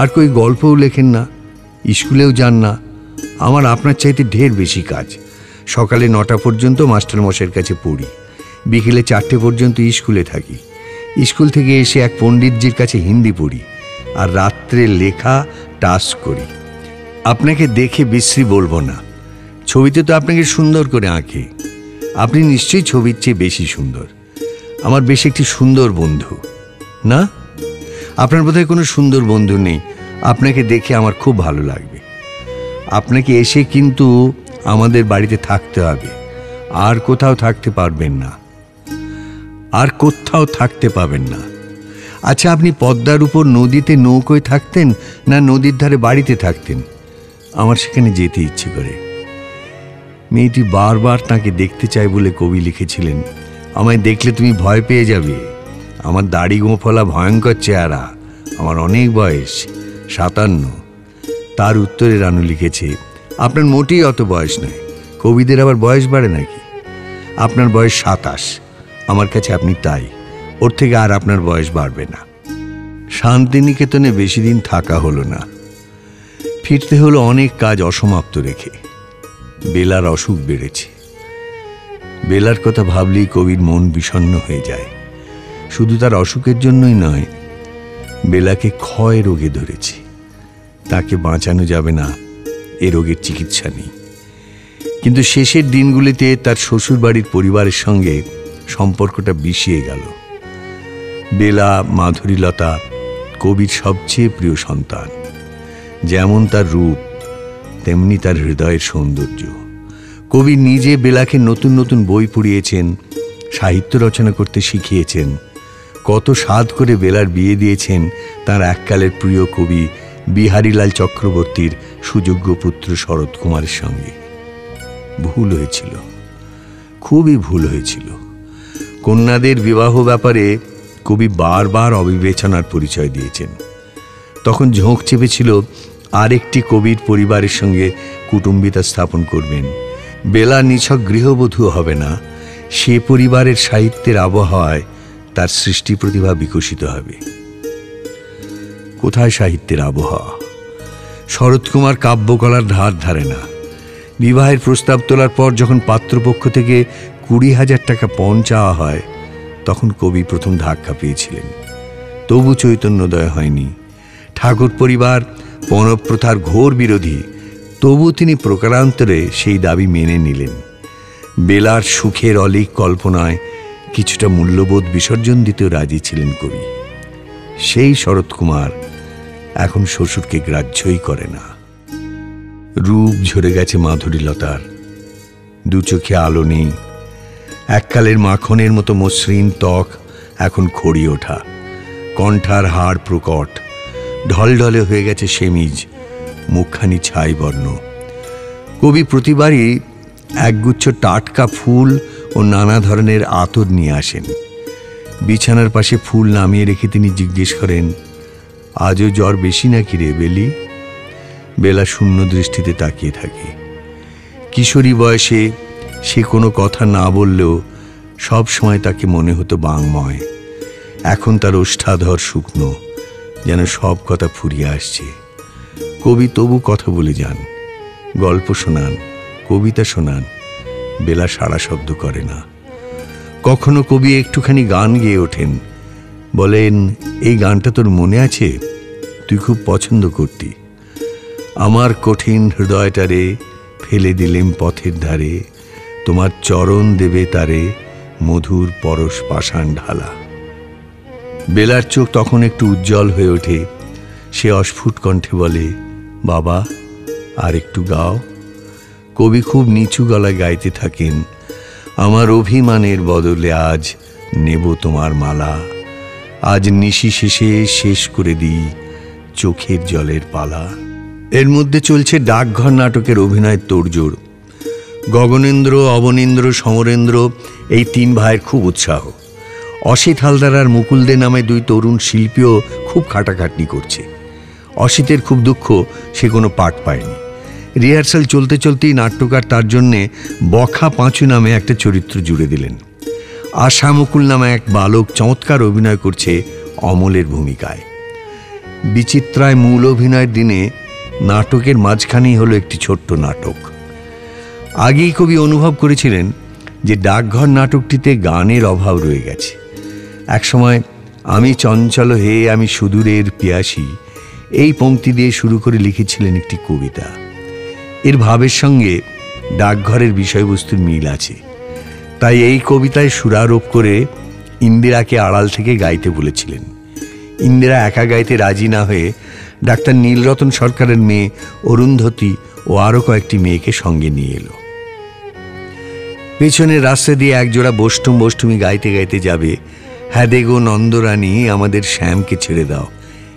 আর কই গল্পও লেখেন না, স্কুলেও যান না। আমার আপনার চাইতে ঢের বেশি কাজ। সকালে 9টা পর্যন্ত মাস্টারমশাইয়ের কাছে পড়ি, বিকেলে 4টে পর্যন্ত স্কুলে থাকি। স্কুল থেকে এসে এক পণ্ডিতজির কাছে হিন্দি পড়ি, আর রাত্রে লেখা টাস্ক করি। আপনাকে দেখে বিশ্রী বলবো না। ছবিতে তো আপনাকে সুন্দর করে আঁকে। আপনি নিশ্চয়ই ছবির চেয়ে বেশি সুন্দর। আমার বেশ একটি সুন্দর বন্ধু না? আপনার বোধহয় কোনো সুন্দর বন্ধু নেই। আপনাকে দেখে আমার খুব ভালো লাগবে। আপনাকে এসে কিন্তু আমাদের বাড়িতে থাকতে হবে। আর কোথাও থাকতে পারবেন না, আর কোথাও থাকতে পাবেন না। আচ্ছা, আপনি পদ্মার উপর নদীতে নৌকোয় থাকতেন না নদীর ধারে বাড়িতে থাকতেন? আমার সেখানে যেতে ইচ্ছে করে। মেয়েটি বারবার তাকে দেখতে চায় বলে কবি লিখেছিলেন, আমায় দেখলে তুমি ভয় পেয়ে যাবে। আমার দাড়ি গোঁফলা, ভয়ঙ্কর চেহারা, আমার অনেক বয়স, 57। তার উত্তরে রানু লিখেছে, আপনার মোটেই অত বয়স নয়। কবিদের আবার বয়স বাড়ে নাকি? আপনার বয়স 27। আমার কাছে আপনি তাই। ওর থেকে আর আপনার বয়স বাড়বে না। শান্তিনিকেতনে বেশি দিন থাকা হলো না। ফিরতে হলো অনেক কাজ অসমাপ্ত রেখে। বেলার অসুখ বেড়েছে। বেলার কথা ভাবলেই কবির মন বিষণ্ণ হয়ে যায়। শুধু তার অসুখের জন্যই নয়, বেলাকে ক্ষয় রোগে ধরেছে। তাকে বাঁচানো যাবে না, এ রোগের চিকিৎসা নেই। কিন্তু শেষের দিনগুলিতে তার শ্বশুরবাড়ির পরিবারের সঙ্গে সম্পর্কটা বিষিয়ে গেল। বেলা, মাধুরীলতা কবির সবচেয়ে প্রিয় সন্তান। যেমন তার রূপ, তেমনি তার হৃদয়ের সৌন্দর্য। কবি নিজে বেলাকে নতুন নতুন বই পড়িয়েছেন, সাহিত্য রচনা করতে শিখিয়েছেন। কত সাধ করে বেলার বিয়ে দিয়েছেন তার এককালের প্রিয় কবি বিহারীলাল চক্রবর্তীর সুযোগ্য পুত্র শরৎ কুমারের সঙ্গে। ভুল হয়েছিল, খুবই ভুল হয়েছিল। কন্যাদের বিবাহ ব্যাপারে কবি বারবার অবিবেচনার পরিচয় দিয়েছেন। তখন ঝোঁক চেপেছিল আরেকটি কবির পরিবারের সঙ্গে কুটুম্বিতা স্থাপন করবেন। বেলা নিছক গৃহবধূ হবে না, সে পরিবারের সাহিত্যের আবহাওয়ায় তার সৃষ্টি প্রতিভা বিকশিত হবে। কোথায় সাহিত্যের আবহাওয়া? শরৎকুমার কাব্যকলার ধার ধারে না। বিবাহের প্রস্তাব তোলার পর যখন পাত্রপক্ষ থেকে 20,000 টাকা পণ চাওয়া হয়, তখন কবি প্রথম ধাক্কা পেয়েছিলেন। তবু চৈতন্যোদয় হয়নি। ঠাকুর পরিবার পণপ্রথার ঘোর বিরোধী, তবু তিনি প্রকারান্তরে সেই দাবি মেনে নিলেন। বেলার সুখের অলীক কল্পনায় কিছুটা মূল্যবোধ বিসর্জন দিতেও রাজি ছিলেন কবি। সেই শরৎকুমার এখন শ্বশুরকে গ্রাহ্যই করে না। রূপ ঝরে গেছে মাধুরীলতার, দু চোখে আলো নেই। এককালের মাখনের মতো মসৃণ ত্বক এখন খড়ি ওঠা, কণ্ঠার হাড় প্রকট, ঢলঢলে হয়ে গেছে সেমিজ, মুখখানি ছাই বর্ণ। কবি প্রতিবারই একগুচ্ছ টাটকা ফুল ও নানা ধরনের আতর নিয়ে আসেন। বিছানার পাশে ফুল নামিয়ে রেখে তিনি জিজ্ঞেস করেন, আজও জ্বর বেশি নাকি রে বেলি? বেলা শূন্য দৃষ্টিতে তাকিয়ে থাকে। কিশোরী বয়সে সে কোনো কথা না বললেও সব সময় তাকে মনে হতো বাংময়। এখন তার ওষ্ঠাধর শুকনো, যেন সব কথা ফুরিয়ে আসছে। কবি তবু কথা বলে যান, গল্প শোনান, কবিতা শোনান। বেলা সাড়া শব্দ করে না। কখনো কবি একটুখানি গান গেয়ে ওঠেন, বলেন, এই গানটা তোর মনে আছে? তুই খুব পছন্দ করতি। আমার কঠিন হৃদয়টারে ফেলে দিলেম পথের ধারে, তোমার চরণ দেবে তারে, মধুর পরশ পাষাণ ঢালা। বেলার চোখ তখন একটু উজ্জ্বল হয়ে ওঠে। সে অস্ফুট কণ্ঠে বলে, বাবা আর একটু গাও। কবি খুব নিচু গলায় গাইতে থাকেন, আমার অভিমানের বদলে আজ নেব তোমার মালা, আজ নিশি শেষে শেষ করে দিই চোখের জলের পালা। এর মধ্যে চলছে ডাকঘর নাটকের অভিনয়ের তোড়জোড়। গগনেন্দ্র, অবনীন্দ্র, সমরেন্দ্র এই তিন ভাইয়ের খুব উৎসাহ। অসিত হালদার আর মুকুল দে নামে দুই তরুণ শিল্পীও খুব খাটাখাটনি করছে। অসিতের খুব দুঃখ, সে কোনো পাঠ পায়নি। রিহার্সাল চলতে চলতেই নাট্যকার তার জন্যে বখা পাঁচু নামে একটা চরিত্র জুড়ে দিলেন। আশা মুকুল নামে এক বালক চমৎকার অভিনয় করছে অমলের ভূমিকায়। বিচিত্রায় মূল অভিনয়ের দিনে নাটকের মাঝখানেই হলো একটি ছোট্ট নাটক। আগেই কবি অনুভব করেছিলেন যে ডাকঘর নাটকটিতে গানের অভাব রয়ে গেছে। একসময় আমি চঞ্চল হে আমি সুদূরের পিয়াসী এই পংক্তি দিয়ে শুরু করে লিখেছিলেন একটি কবিতা। এর ভাবের সঙ্গে ডাকঘরের বিষয়বস্তুর মিল আছে। তাই এই কবিতায় সুরারোপ করে ইন্দিরাকে আড়াল থেকে গাইতে বলেছিলেন। ইন্দিরা একা গাইতে রাজি না হয়ে ডাক্তার নীলরতন সরকারের মেয়ে অরুন্ধতী ও আরও কয়েকটি মেয়েকে সঙ্গে নিয়ে এলো। পেছনের রাস্তা দিয়ে একজোড়া বষ্টুমি গাইতে গাইতে যাবে, হ্যাঁ দেগো নন্দরানী আমাদের শ্যামকে ছেড়ে দাও,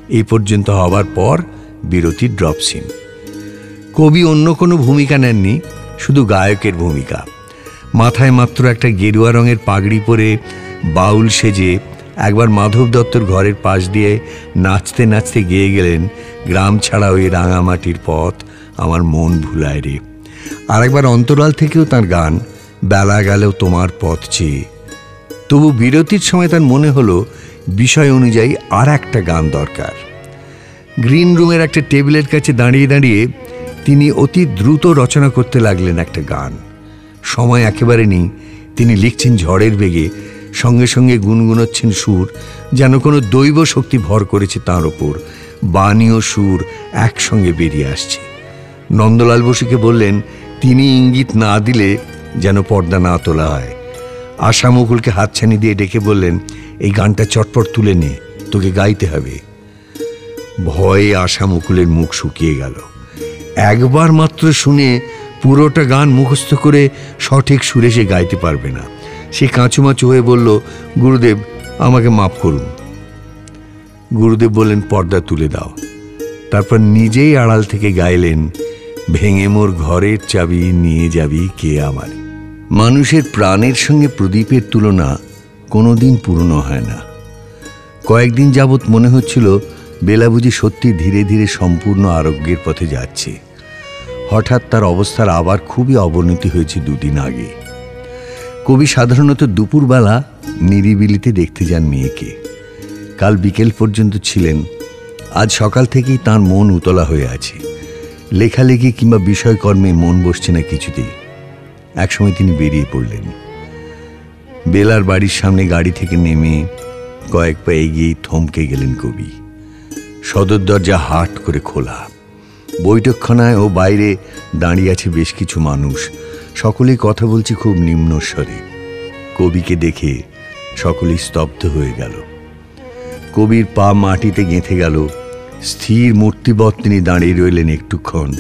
এই পর্যন্ত হবার পর বিরতির ড্রপ সিন। কবি অন্য কোনো ভূমিকা নেননি, শুধু গায়কের ভূমিকা। মাথায় মাত্র একটা গেরুয়া রঙের পাগড়ি পরে বাউল সেজে একবার মাধব দত্তর ঘরের পাশ দিয়ে নাচতে নাচতে গেয়ে গেলেন, গ্রাম ছাড়া ওই রাঙামাটির পথ আমার মন ভুলায় রে। আর একবার অন্তরাল থেকেও তার গান, বেলা গেলেও তোমার পথ চেয়ে। তবু বিরতির সময় তার মনে হলো বিষয় অনুযায়ী আর একটা গান দরকার। গ্রিন রুমের একটা টেবিলের কাছে দাঁড়িয়ে দাঁড়িয়ে তিনি অতি দ্রুত রচনা করতে লাগলেন একটা গান। সময় একেবারে নেই, তিনি লিখছেন ঝড়ের বেগে, সঙ্গে সঙ্গে গুনগুনোচ্ছেন সুর, যেন কোনো দৈব শক্তি ভর করেছে তাঁর ওপর। বাণী ও সুর একসঙ্গে বেরিয়ে আসছে। নন্দলাল বসুকে বললেন তিনি ইঙ্গিত না দিলে যেন পর্দা না তোলা হয়। আশা মুকুলকে হাতছানি দিয়ে ডেকে বললেন, এই গানটা চটপট তুলে নে, তোকে গাইতে হবে। ভয়ে আশা মুকুলের মুখ শুকিয়ে গেল। একবার মাত্র শুনে পুরোটা গান মুখস্থ করে সঠিক সুরে সে গাইতে পারবে না। সে কাঁচুমাচু হয়ে বলল, গুরুদেব আমাকে মাফ করুন। গুরুদেব বললেন, পর্দা তুলে দাও। তারপর নিজেই আড়াল থেকে গাইলেন, ভেঙে মোর ঘরের চাবি নিয়ে যাবি কে আমার। মানুষের প্রাণের সঙ্গে প্রদীপের তুলনা কোনোদিন পূর্ণ হয় না। কয়েকদিন যাবৎ মনে হচ্ছিল বেলা বুঝি সত্যি ধীরে ধীরে সম্পূর্ণ আরোগ্যের পথে যাচ্ছে। হঠাৎ তার অবস্থার আবার খুবই অবনতি হয়েছে দুদিন আগে। কবি সাধারণত দুপুরবেলা নিরিবিলিতে দেখতে যান মেয়েকে। কাল বিকেল পর্যন্ত ছিলেন। আজ সকাল থেকেই তাঁর মন উতলা হয়ে আছে। লেখালেখি কিংবা বিষয়কর্মে মন বসছে না কিছুতেই। একসময় তিনি বেরিয়ে পড়লেন। বেলার বাড়ির সামনে গাড়ি থেকে নেমে কয়েক পা এগিয়েই থমকে গেলেন কবি। সদর দরজা হাট করে খোলা। বৈঠকখানায় ও বাইরে দাঁড়িয়ে আছে বেশ কিছু মানুষ। সকলেই কথা বলছে খুব নিম্ন স্বরে। কবিকে দেখে সকলেই স্তব্ধ হয়ে গেল। কবির পা মাটিতে গেঁথে গেল। স্থির মূর্তিবৎ তিনি দাঁড়িয়ে রইলেন একটুক্ষণ।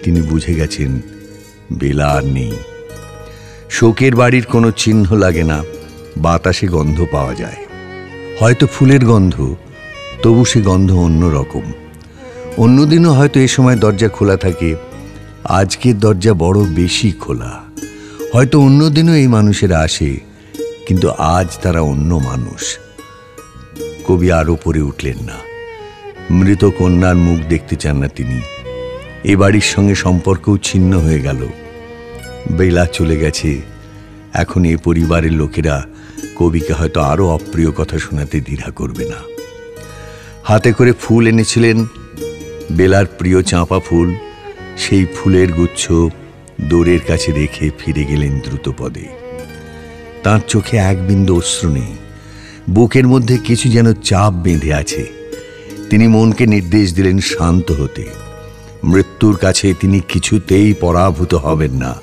তিনি বুঝে গেছেন বেলা আর নেই। শোকের বাড়ির কোনো চিহ্ন লাগে না, বাতাসে গন্ধ পাওয়া যায়। হয়তো ফুলের গন্ধ, তবু সে গন্ধ অন্য রকম। অন্যদিনও হয়তো এ সময় দরজা খোলা থাকে, আজকের দরজা বড় বেশি খোলা। হয়তো অন্যদিনও এই মানুষেরা আসে, কিন্তু আজ তারা অন্য মানুষ। কবি আরও পড়ে উঠলেন না। মৃত কন্যার মুখ দেখতে চান না তিনি। এ বাড়ির সঙ্গে সম্পর্কও ছিন্ন হয়ে গেল। বেলা চলে গেছে। এখন এ পরিবারের লোকেরা কবিকে হয়তো আরও অপ্রিয় কথা শোনাতে দ্বিধা করবে না। হাতে করে ফুল এনেছিলেন, বেলার প্রিয় চাঁপা ফুল। সেই ফুলের গুচ্ছ দোরের কাছে রেখে ফিরে গেলেন দ্রুতপদে। তাঁর চোখে এক বিন্দু অশ্রু নেই। বুকের মধ্যে কিছু যেন চাপ বেঁধে আছে। তিনি মনকে নির্দেশ দিলেন শান্ত হতে। মৃত্যুর কাছে তিনি কিছুতেই পরাভূত হবেন না।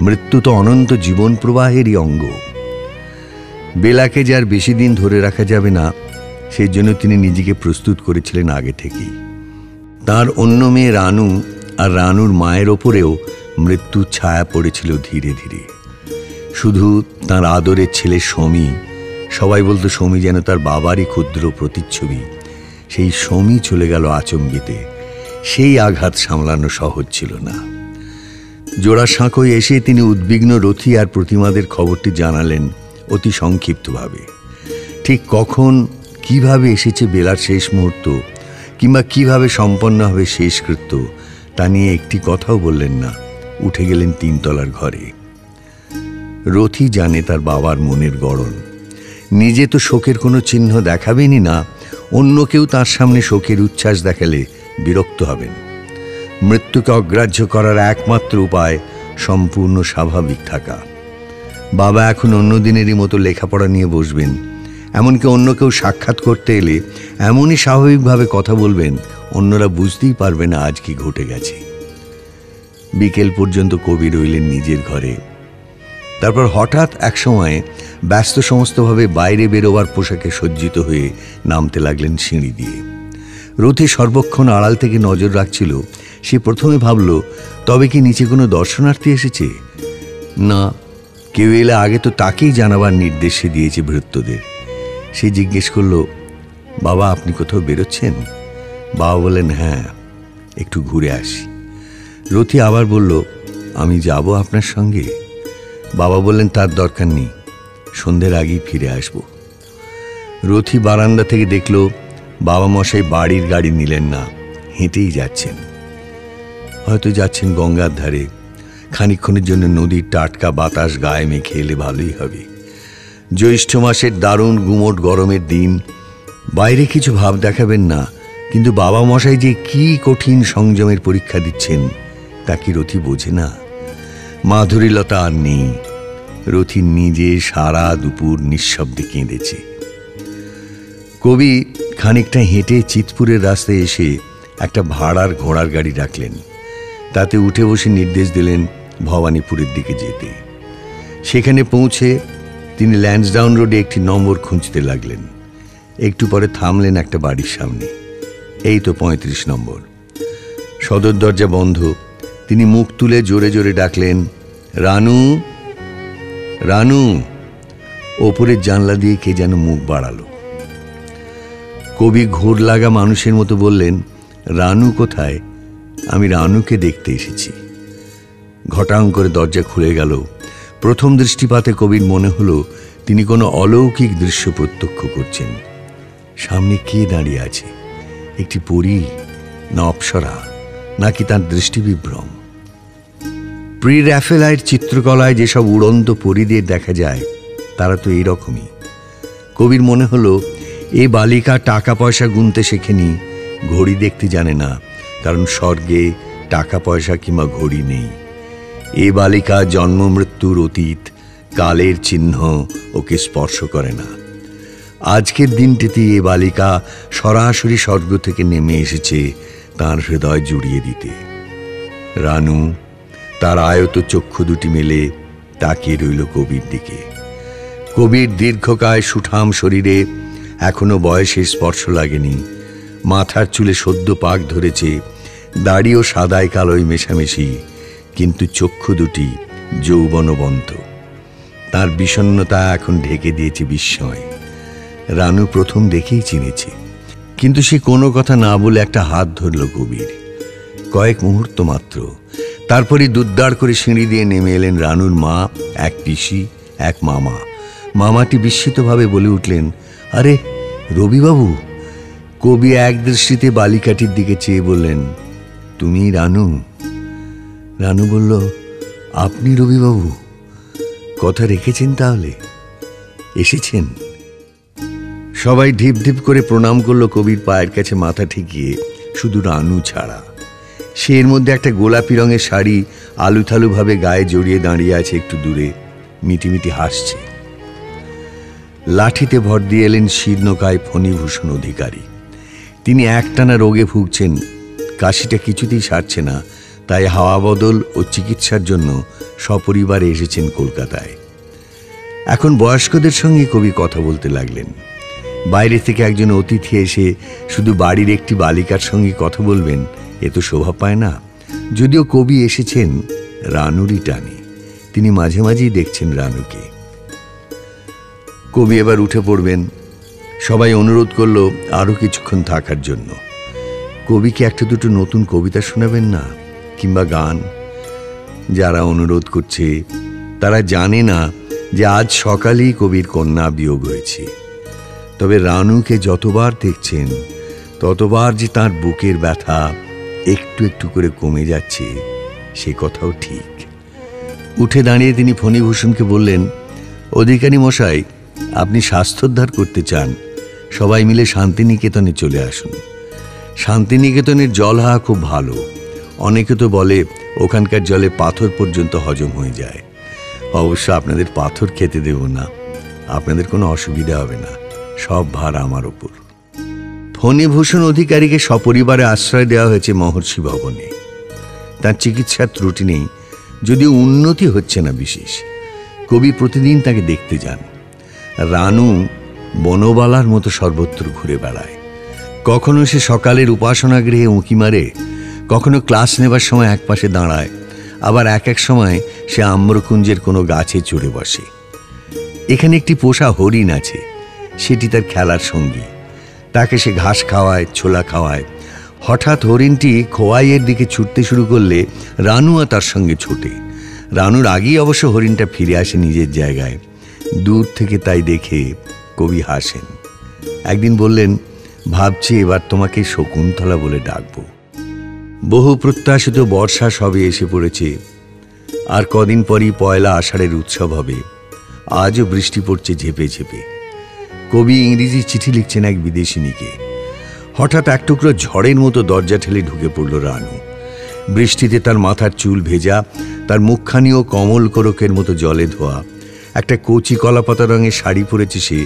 মৃত্যু তো অনন্ত জীবন প্রবাহেরই অঙ্গ। বেলাকে যে আর বেশি দিন ধরে রাখা যাবে না, সেই জন্য তিনি নিজেকে প্রস্তুত করেছিলেন আগে থেকেই। তার অন্য মেয়ে রানু আর রানুর মায়ের ওপরেও মৃত্যুর ছায়া পড়েছিল ধীরে ধীরে। শুধু তার আদরের ছেলে সমী, সবাই বলতো সমী যেন তার বাবারই ক্ষুদ্র প্রতিচ্ছবি, সেই সমী চলে গেল আচম্বিতে। সেই আঘাত সামলানো সহজ ছিল না। জোড়াসাঁকোয় এসে তিনি উদ্বিগ্ন রথী আর প্রতিমাদের খবরটি জানালেন অতি সংক্ষিপ্তভাবে। ঠিক কখন কিভাবে এসেছে বেলার শেষ মুহূর্ত, কিংবা কিভাবে সম্পন্ন হবে শেষকৃত্য, তা নিয়ে একটি কথাও বললেন না। উঠে গেলেন 3 তলার ঘরে। রথী জানে তার বাবার মনের গড়ন। নিজে তো শোকের কোনো চিহ্ন দেখাবেনই না, অন্য কেউ তার সামনে শোকের উচ্ছ্বাস দেখালে বিরক্ত হবেন। মৃত্যুকে অগ্রাহ্য করার একমাত্র উপায় সম্পূর্ণ স্বাভাবিক থাকা। বাবা এখন অন্য দিনেরই মতো লেখাপড়া নিয়ে বসবেন, এমনকি অন্য কেউ সাক্ষাৎ করতে এলে এমনই স্বাভাবিকভাবে কথা বলবেন, অন্যরা বুঝতেই পারবে না আজ কি ঘটে গেছে। বিকেল পর্যন্ত কবি রইলেন নিজের ঘরে। তারপর হঠাৎ এক সময় ব্যস্ত সমস্তভাবে বাইরে বেরোবার পোশাকে সজ্জিত হয়ে নামতে লাগলেন সিঁড়ি দিয়ে। রথী সর্বক্ষণ আড়াল থেকে নজর রাখছিল। সে প্রথমে ভাবল, তবে কি নিচে কোনো দর্শনার্থী এসেছে? না, কেউ এলে আগে তো তাকেই জানাবার নির্দেশ দিয়েছে ভৃত্যদের। সে জিজ্ঞেস করল, বাবা আপনি কোথাও বেরোচ্ছেন? বাবা বললেন, হ্যাঁ, একটু ঘুরে আসি। রথী আবার বলল, আমি যাব আপনার সঙ্গে? বাবা বললেন, তার দরকার নেই, সন্ধ্যের আগেই ফিরে আসব। রথী বারান্দা থেকে দেখল বাবা মশাই বাড়ির গাড়ি নিলেন না, হেঁটেই যাচ্ছেন। হয়তো যাচ্ছেন গঙ্গার ধারে। খানিকক্ষণের জন্য নদীর টাটকা বাতাস গায়ে মেখে এলে ভালোই হবে। জ্যৈষ্ঠ মাসের দারুণ গুমোট গরমের দিন। বাইরে কিছু ভাব দেখাবেন না, কিন্তু বাবা মশাই যে কি কঠিন সংযমের পরীক্ষা দিচ্ছেন তা কি রথী বোঝে না? মাধুরীলতা আর নেই। রথী নিজে সারা দুপুর নিঃশব্দে কেঁদেছে। কবি খানিকটা হেঁটে চিতপুরের রাস্তায় এসে একটা ভাড়ার ঘোড়ার গাড়ি রাখলেন। তাতে উঠে বসে নির্দেশ দিলেন ভবানীপুরের দিকে যেতে। সেখানে পৌঁছে তিনি ল্যান্সডাউন রোডে একটি নম্বর খুঁজতে লাগলেন। একটু পরে থামলেন একটা বাড়ির সামনে। এই তো 35 নম্বর। সদর দরজা বন্ধ। তিনি মুখ তুলে জোরে জোরে ডাকলেন, রানু, রানু। ওপরের জানলা দিয়ে কে যেন মুখ বাড়ালো। কবি ঘোর লাগা মানুষের মতো বললেন, রানু কোথায়? আমি রানুকে দেখতে এসেছি। ঘটাং করে দরজা খুলে গেল। প্রথম দৃষ্টিপাতে কবির মনে হলো তিনি কোনো অলৌকিক দৃশ্য প্রত্যক্ষ করছেন। সামনে কে দাঁড়িয়ে আছে? একটি পরী না অপ্সরা, নাকি তার দৃষ্টিবিভ্রম? প্রি র্যাফেলাইট চিত্রকলায় যেসব উড়ন্ত পরীদের দেখা যায় তারা তো এইরকমই। কবির মনে হলো এ বালিকা টাকা পয়সা গুনতে শেখেনি, ঘড়ি দেখতে জানে না, কারণ স্বর্গে টাকা পয়সা কিংবা ঘড়ি নেই। এ বালিকা জন্ম মৃত্যুর অতীত, কালের চিহ্ন ওকে স্পর্শ করে না। আজকের দিনটিতে এ বালিকা সরাসরি স্বর্গ থেকে নেমে এসেছে তার হৃদয় জুড়িয়ে দিতে। রানু তার আয়ত চক্ষু দুটি মেলে তাকিয়ে রইল কবির দিকে। কবির দীর্ঘকায় সুঠাম শরীরে এখনো বয়সের স্পর্শ লাগেনি। মাথার চুলে সদ্য পাক ধরেছে, দাড়িও সাদায় কালোয় মেশামেশি, কিন্তু চক্ষু দুটি যৌবনবন্ত। তার বিষণ্ণতা এখন ঢেকে দিয়েছে বিস্ময়। রানু প্রথম দেখেই চিনেছে, কিন্তু সে কোনো কথা না বলে একটা হাত ধরল কবির। কয়েক মুহূর্ত মাত্র। তারপরই দুদ্দার করে সিঁড়ি দিয়ে নেমে এলেন রানুর মা, এক পিসি, এক মামা। মামাটি বিস্মিতভাবে বলে উঠলেন, আরে রবিবাবু। কবি এক দৃষ্টিতে বালিকাটির দিকে চেয়ে বললেন, তুমি রানু? রানু বলল, আপনি রবিবাবু? কথা রেখেছেন তাহলে? এসেছেন? সবাই ঢিপ ঢিপ করে প্রণাম করলো কবির পায়ের কাছে মাথা ঠেকিয়ে, শুধু রানু ছাড়া। সে এর মধ্যে একটা গোলাপি রঙের শাড়ি আলুথালু ভাবে গায়ে জড়িয়ে দাঁড়িয়ে আছে একটু দূরে, মিটিমিটি হাসছে। লাঠিতে ভর দিয়ে এলেন শীর্ণকায় ফণীভূষণ অধিকারী। তিনি একটানা রোগে ভুগছেন, কাশিটা কিছুতেই সারছে না, তাই হাওয়া বদল ও চিকিৎসার জন্য সপরিবারে এসেছেন কলকাতায়। এখন বয়স্কদের সঙ্গে কবি কথা বলতে লাগলেন। বাইরে থেকে একজন অতিথি এসে শুধু বাড়ির একটি বালিকার সঙ্গে কথা বলবেন, এ তো শোভা পায় না। যদিও কবি এসেছেন রানুরই টানে, তিনি মাঝে মাঝেই দেখছেন রানুকে। কবি এবার উঠে পড়বেন। সবাই অনুরোধ করলো আরো কিছুক্ষণ থাকার জন্য। কবিকে একটা দুটো নতুন কবিতা শোনাবেন না, কিংবা গান? যারা অনুরোধ করছে তারা জানে না যে আজ সকালেই কবির কন্যা বিয়োগ হয়েছে। তবে রানুকে যতবার দেখছেন ততবার যে তার বুকের ব্যথা একটু একটু করে কমে যাচ্ছে, সে কথাও ঠিক। উঠে দাঁড়িয়ে তিনি ফণীভূষণকে বললেন, অধিকারী মশাই, আপনি স্বাস্থ্যোদ্ধার করতে চান, সবাই মিলে শান্তিনিকেতনে চলে আসুন। শান্তিনিকেতনের জল হাওয়া খুব ভালো। অনেকে তো বলে ওখানকার জলে পাথর পর্যন্ত হজম হয়ে যায়। অবশ্য আপনাদের পাথর খেতে দেব না, আপনাদের কোনো অসুবিধা হবে না, সব ভার আমার ওপর। ফণীভূষণ অধিকারীকে সপরিবারে আশ্রয় দেওয়া হয়েছে মহর্ষি ভবনে। তার চিকিৎসার ত্রুটি নেই, যদিও উন্নতি হচ্ছে না বিশেষ। কবি প্রতিদিন তাকে দেখতে যান। রানু বনবালার মতো সর্বত্র ঘুরে বেড়ায়। কখনো সে সকালের উপাসনা গৃহে উঁকি মারে, কখনো ক্লাস নেবার সময় একপাশে দাঁড়ায়, আবার এক এক সময় সে আম্রকুঞ্জের কোনো গাছে চড়ে বসে। এখানে একটি পোষা হরিণ আছে, সেটি তার খেলার সঙ্গী। তাকে সে ঘাস খাওয়ায়, ছোলা খাওয়ায়। হঠাৎ হরিণটি খোয়াইয়ের দিকে ছুটতে শুরু করলে রানুও তার সঙ্গে ছোটে। রানুর আগেই অবশ্য হরিণটা ফিরে আসে নিজের জায়গায়। দূর থেকে তাই দেখে কবি হাসেন। একদিন বললেন, ভাবছি এবার তোমাকে শকুন্তলা বলে ডাকবো। বহু প্রত্যাশিত বর্ষা সবে এসে পড়েছে। আর কদিন পরই পয়লা আষাঢ়ের উৎসব হবে। আজও বৃষ্টি পড়ছে ঝেপে ঝেপে। কবি ইংরেজি চিঠি লিখছেন এক বিদেশিনীকে। হঠাৎ এক টুকরো ঝড়ের মতো দরজা ঠেলে ঢুকে পড়ল রানু। বৃষ্টিতে তার মাথার চুল ভেজা, তার মুখখানিও কমল কোরকের মতো জলে ধোয়া। একটা কচি কলাপাতা রঙের শাড়ি পরেছে সে,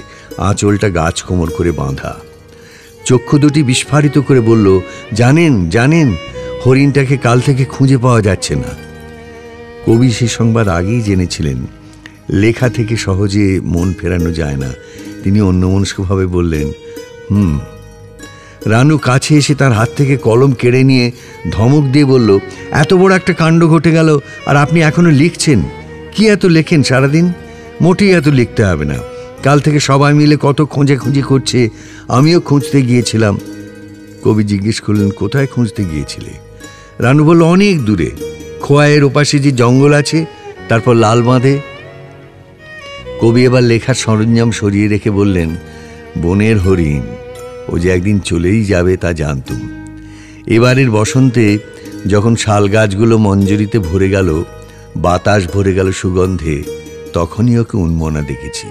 আঁচলটা গাছ কোমর করে বাঁধা। চক্ষু দুটি বিস্ফারিত করে বলল, জানেন জানেন, হরিণটাকে কাল থেকে খুঁজে পাওয়া যাচ্ছে না। কবি সে সংবাদ আগেই জেনেছিলেন। লেখা থেকে সহজে মন ফেরানো যায় না। তিনি অন্যমনস্কভাবে বললেন, রানু কাছে এসে তার হাত থেকে কলম কেড়ে নিয়ে ধমক দিয়ে বলল, এত বড় একটা কাণ্ড ঘটে গেল, আর আপনি এখনো লিখছেন? কি এত লেখেন সারাদিন? মোটেই এত লিখতে হবে না। কাল থেকে সবাই মিলে কত খোঁজাখুঁজি করছে, আমিও খুঁজতে গিয়েছিলাম। কবি জিজ্ঞেস করলেন, কোথায় খুঁজতে গিয়েছিলে? রানু বলল, অনেক দূরে, খোয়াইয়ের ওপাশে যে জঙ্গল আছে, তারপর লাল বাঁধে। কবি এবার লেখার সরঞ্জাম সরিয়ে রেখে বললেন, বনের হরিণ, ও যে একদিন চলেই যাবে তা জানতুম। এবারের বসন্তে যখন শাল গাছগুলো মঞ্জরিতে ভরে গেল, বাতাস ভরে গেল সুগন্ধে, তখনই ওকে উন্মনা দেখেছি।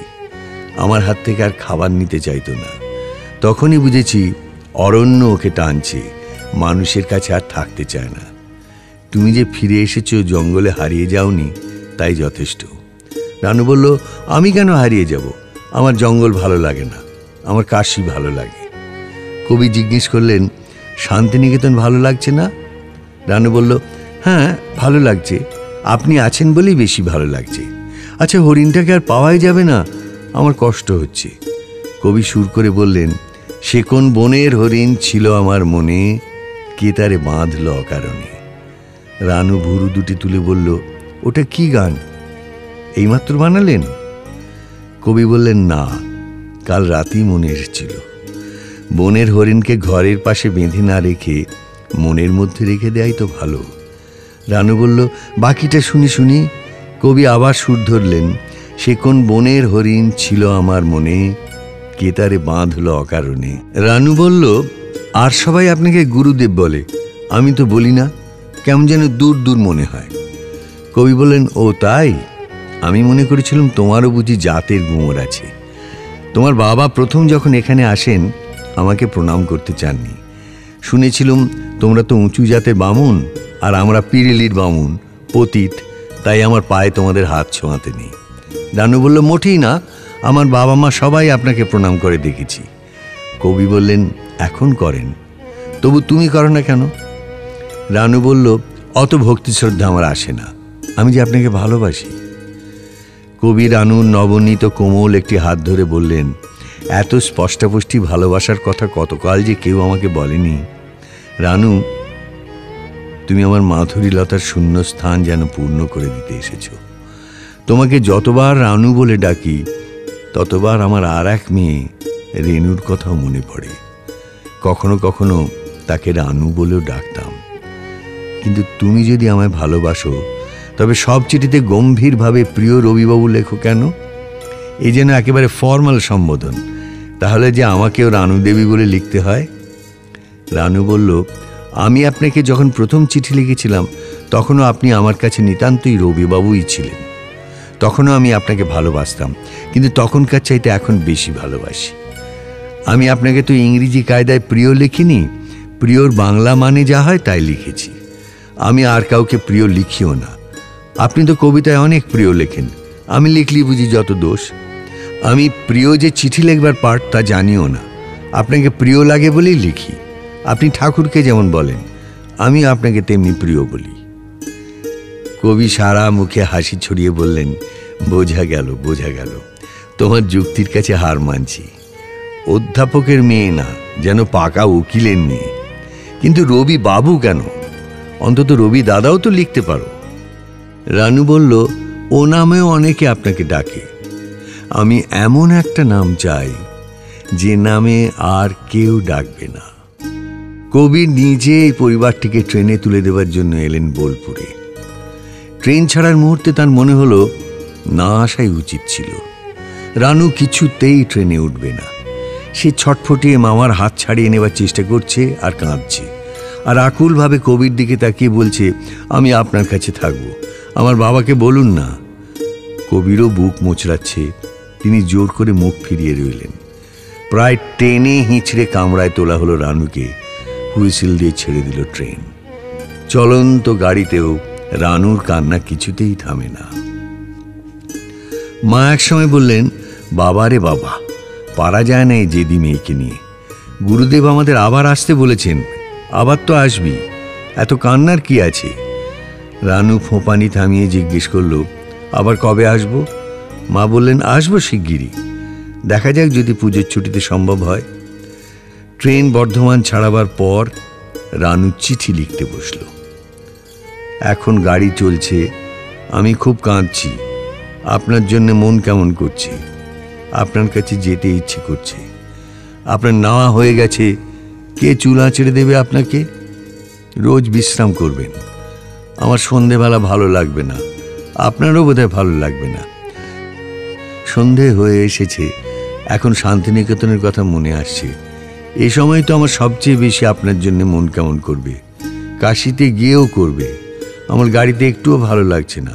আমার হাত থেকে আর খাবার নিতে চাইতো না। তখনই বুঝেছি অরণ্য ওকে টানছে, মানুষের কাছে আর থাকতে চায় না। তুমি যে ফিরে এসেছো, জঙ্গলে হারিয়ে যাওনি, তাই যথেষ্ট। রানু বলল, আমি কেন হারিয়ে যাব? আমার জঙ্গল ভালো লাগে না, আমার কাশি ভালো লাগে। কবি জিজ্ঞেস করলেন, শান্তিনিকেতন ভালো লাগছে না? রানু বলল, হ্যাঁ ভালো লাগছে, আপনি আছেন বলেই বেশি ভালো লাগছে। আচ্ছা, হরিণটাকে আর পাওয়াই যাবে না? আমার কষ্ট হচ্ছে। কবি সুর করে বললেন, সে কোন বনের হরিণ ছিল আমার মনে, কে তারে বাঁধল অকারণে। রানু ভুরু দুটি তুলে বলল, ওটা কি গান? এইমাত্র বানালেন? কবি বললেন, না, কাল রাতেই মনে এসেছিল। বনের হরিণকে ঘরের পাশে বেঁধে না রেখে মনের মধ্যে রেখে দেয়াই তো ভালো। রানু বলল, বাকিটা শুনি শুনি। কবি আবার সুর ধরলেন, সে কোন বনের হরিণ ছিল আমার মনে, কে তারে বাঁধল অকারণে। রানু বলল, আর সবাই আপনাকে গুরুদেব বলে, আমি তো বলি না, কেমন যেন দূর দূর মনে হয়। কবি বললেন, ও তাই? আমি মনে করেছিলাম তোমারও বুঝি জাতের গুমর আছে। তোমার বাবা প্রথম যখন এখানে আসেন আমাকে প্রণাম করতে চাননি। শুনেছিলাম তোমরা তো উঁচু জাতের বামুন, আর আমরা পিরেলির বামুন, পতিত, তাই আমার পায়ে তোমাদের হাত ছোঁয়াতে নেই। রানু বলল, মোটেই না, আমার বাবা মা সবাই আপনাকে প্রণাম করে দেখেছি। কবি বললেন, এখন করেন, তবু তুমি করো না কেন? রানু বলল, অত ভক্তি শ্রদ্ধা আমার আসে না, আমি যে আপনাকে ভালোবাসি। কবি রানুর নবনীত কোমল একটি হাত ধরে বললেন, এত স্পষ্টাস্পষ্টি ভালোবাসার কথা কতকাল যে কেউ আমাকে বলেনি। রানু, তুমি আমার মাধুরীলতার শূন্য স্থান যেন পূর্ণ করে দিতে এসেছো। তোমাকে যতবার রানু বলে ডাকি ততবার আমার আর এক মেয়ে রেনুর কথাও মনে পড়ে। কখনো কখনো তাকে রানু বলেও ডাকতাম। কিন্তু তুমি যদি আমায় ভালোবাসো তবে সব চিঠিতে গম্ভীরভাবে প্রিয় রবিবাবু লেখো কেন? এই যেন একেবারে ফর্মাল সম্বোধন। তাহলে যে আমাকেও রানু দেবী বলে লিখতে হয়? রানু বলল, আমি আপনাকে যখন প্রথম চিঠি লিখেছিলাম তখনও আপনি আমার কাছে নিতান্তই রবিবাবুই ছিলেন। তখনও আমি আপনাকে ভালোবাসতাম, কিন্তু তখনকার চাইতে এখন বেশি ভালোবাসি। আমি আপনাকে তো ইংরেজি কায়দায় প্রিয় লিখিনি, প্রিয়র বাংলা মানে যা হয় তাই লিখেছি। আমি আর কাউকে প্রিয় লিখিও না। আপনি তো কবিতায় অনেক প্রিয় লেখেন, আমি লিখলি বুঝি যত দোষ। আমি প্রিয় যে চিঠি লিখবার পার্ট তা জানিও না, আপনাকে প্রিয় লাগে বলেই লিখি। আপনি ঠাকুরকে যেমন বলেন, আমি আপনাকে তেমনি প্রিয় বলি। কবি সারা মুখে হাসি ছড়িয়ে বললেন, বোঝা গেল, বোঝা গেল, তোমার যুক্তির কাছে হার মানছি। অধ্যাপকের মেয়ে না, যেন পাকা উকিলের মেয়ে। কিন্তু রবি বাবু কেন? অন্তত রবি দাদাও তো লিখতে পারো। রানু বলল, ও নামেও অনেকে আপনাকে ডাকে। আমি এমন একটা নাম চাই যে নামে আর কেউ ডাকবে না। কবি নিজে এই পরিবারটিকে ট্রেনে তুলে দেওয়ার জন্য এলেন বোলপুরে। ট্রেন ছাড়ার মুহূর্তে তার মনে হলো না আসাই উচিত ছিল। রানু কিছুতেই ট্রেনে উঠবে না। সে ছটফটিয়ে মামার হাত ছাড়িয়ে নেবার চেষ্টা করছে আর কাঁদছে, আর আকুলভাবে কবির দিকে তাকিয়ে বলছে, আমি আপনার কাছে থাকবো, আমার বাবাকে বলুন না। কবিরও বুক মোচড়াচ্ছে। তিনি জোর করে মুখ ফিরিয়ে রইলেন। প্রায় টেনে হিঁচড়ে কামড়ায় তোলা হলো রানুকে। হুইসেল দিয়ে ছেড়ে দিল ট্রেন। চলন্ত গাড়িতেও রানুর কান্না কিছুতেই থামে না। মা এক সময় বললেন, বাবা রে বাবা, পারা যায় না এই জেদি মেয়েকে নিয়ে। গুরুদেব আমাদের আবার আসতে বলেছেন। আবার তো আসবি, এত কান্নার কি আছে? রানু ফোঁপানি থামিয়ে জিজ্ঞেস করল, আবার কবে আসবো? মা বললেন, আসবো শিগগিরই, দেখা যাক যদি পুজোর ছুটিতে সম্ভব হয়। ট্রেন বর্ধমান ছাড়াবার পর রানু চিঠি লিখতে বসল। এখন গাড়ি চলছে, আমি খুব কাঁদছি, আপনার জন্য মন কেমন করছে, আপনার কাছে যেতে ইচ্ছে করছে। আপনার নাওয়া হয়ে গেছে, কে চুল আঁচড়ে দেবে আপনাকে? রোজ বিশ্রাম করবেন। আমার সন্ধেবেলা ভালো লাগবে না, আপনারও বোধহয় ভালো লাগবে না। সন্ধে হয়ে এসেছে, এখন শান্তিনিকেতনের কথা মনে আসছে। এই সময় তো আমার সবচেয়ে বেশি আপনার জন্য মন কেমন করবে, কাশিতে গিয়েও করবে। আমার গাড়িতে একটুও ভালো লাগছে না,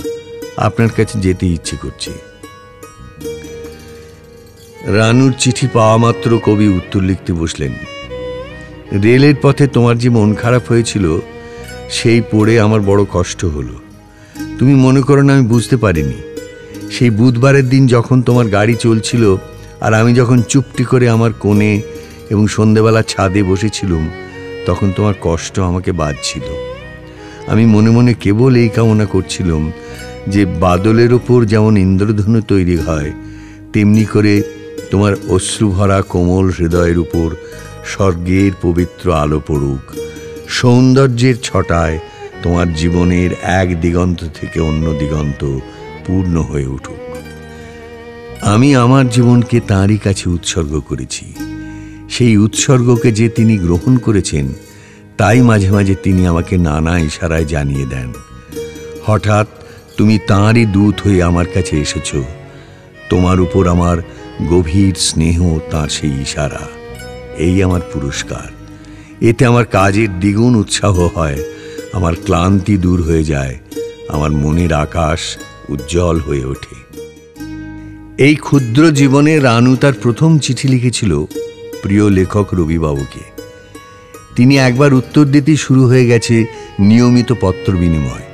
আপনার কাছে যেতে ইচ্ছে করছে। রানুর চিঠি পাওয়া মাত্র কবি উত্তর লিখতে বসলেন। রেলের পথে তোমার যে মন খারাপ হয়েছিল সেই পড়ে আমার বড় কষ্ট হলো। তুমি মনে করো না আমি বুঝতে পারিনি। সেই বুধবারের দিন যখন তোমার গাড়ি চলছিল আর আমি যখন চুপটি করে আমার কোণে এবং সন্ধেবেলা ছাদে বসেছিলুম, তখন তোমার কষ্ট আমাকে বাজছিল। আমি মনে মনে কেবল এই কামনা করছিলাম যে বাদলের ওপর যেমন ইন্দ্রধনু তৈরি হয়, তেমনি করে তোমার অশ্রুভরা কোমল হৃদয়ের উপর স্বর্গের পবিত্র আলো পড়ুক, সৌন্দর্যের ছটায় তোমার জীবনের এক দিগন্ত থেকে অন্য দিগন্ত পূর্ণ হয়ে উঠুক। আমি আমার জীবনকে তাঁরই কাছে উৎসর্গ করেছি। সেই উৎসর্গকে যে তিনি গ্রহণ করেছেন, তাই মাঝে মাঝে তিনি আমাকে নানা ইশারায় জানিয়ে দেন। হঠাৎ তুমি তাঁরই দূত হয়ে আমার কাছে এসেছ। তোমার উপর আমার গভীর স্নেহ তাঁর সেই ইশারা, এই আমার পুরস্কার। এতে আমার কাজের দ্বিগুণ উৎসাহ হয়, আমার ক্লান্তি দূর হয়ে যায়, আমার মনের আকাশ উজ্জ্বল হয়ে ওঠে। এই ক্ষুদ্র জীবনে রানু তার প্রথম চিঠি লিখেছিল প্রিয় লেখক রবিবাবুকে। তিনি একবার উত্তর দিতেই শুরু হয়ে গেছে নিয়মিত পত্র বিনিময়।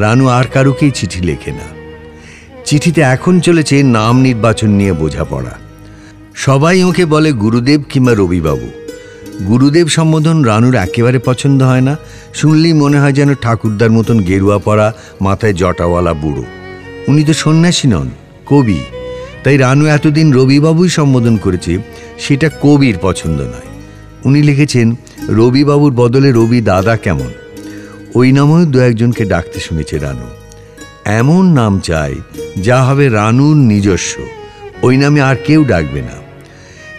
রানু আর কারুকেই চিঠি লেখে না। চিঠিতে এখন চলেছে নাম নির্বাচন নিয়ে বোঝাপড়া। সবাই ওকে বলে গুরুদেব কিংবা রবিবাবু। গুরুদেব সম্বোধন রানুর একেবারে পছন্দ হয় না। শুনলেই মনে হয় যেন ঠাকুরদার মতন গেরুয়া পরা, মাথায় জটাওয়ালা বুড়ো। উনি তো সন্ন্যাসী নন, কবি। তাই রানু এতদিন রবিবাবুই সম্বোধন করেছে, সেটা কবির পছন্দ নয়। উনি লিখেছেন রবিবাবুর বদলে রবি দাদা কেমন। ওই নামেও দু একজনকে ডাকতে শুনেছে রানু। এমন নাম চাই যা হবে রানুর নিজস্ব, ওই নামে আর কেউ ডাকবে না।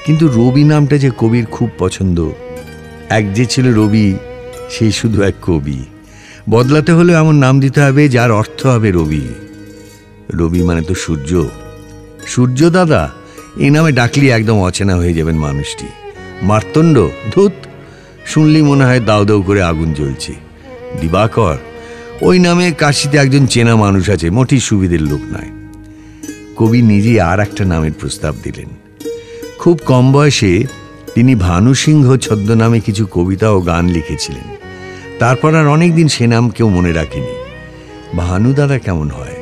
কিন্তু রবি নামটা যে কবির খুব পছন্দ। এক যে ছিল রবি, সেই শুধু এক কবি। বদলাতে হলে এমন নাম দিতে হবে যার অর্থ হবে রবি। রবি মানে তো সূর্য। সূর্য দাদা এই নামে ডাকলি একদম অচেনা হয়ে যাবেন মানুষটি। মার্তণ্ড, ধুত, শুনলি মনে হয় দাউ দাউ করে আগুন জ্বলছে। দিবাকর, ওই নামে কাশিতে একজন চেনা মানুষ আছে, মোটেই সুবিধের লোক নয়। কবি নিজেই আর একটা নামের প্রস্তাব দিলেন। খুব কম বয়সে তিনি ভানু সিংহ ছদ্মনামে কিছু কবিতা ও গান লিখেছিলেন। তারপর আর অনেকদিন সে নাম কেউ মনে রাখেনি। ভানু দাদা কেমন হয়,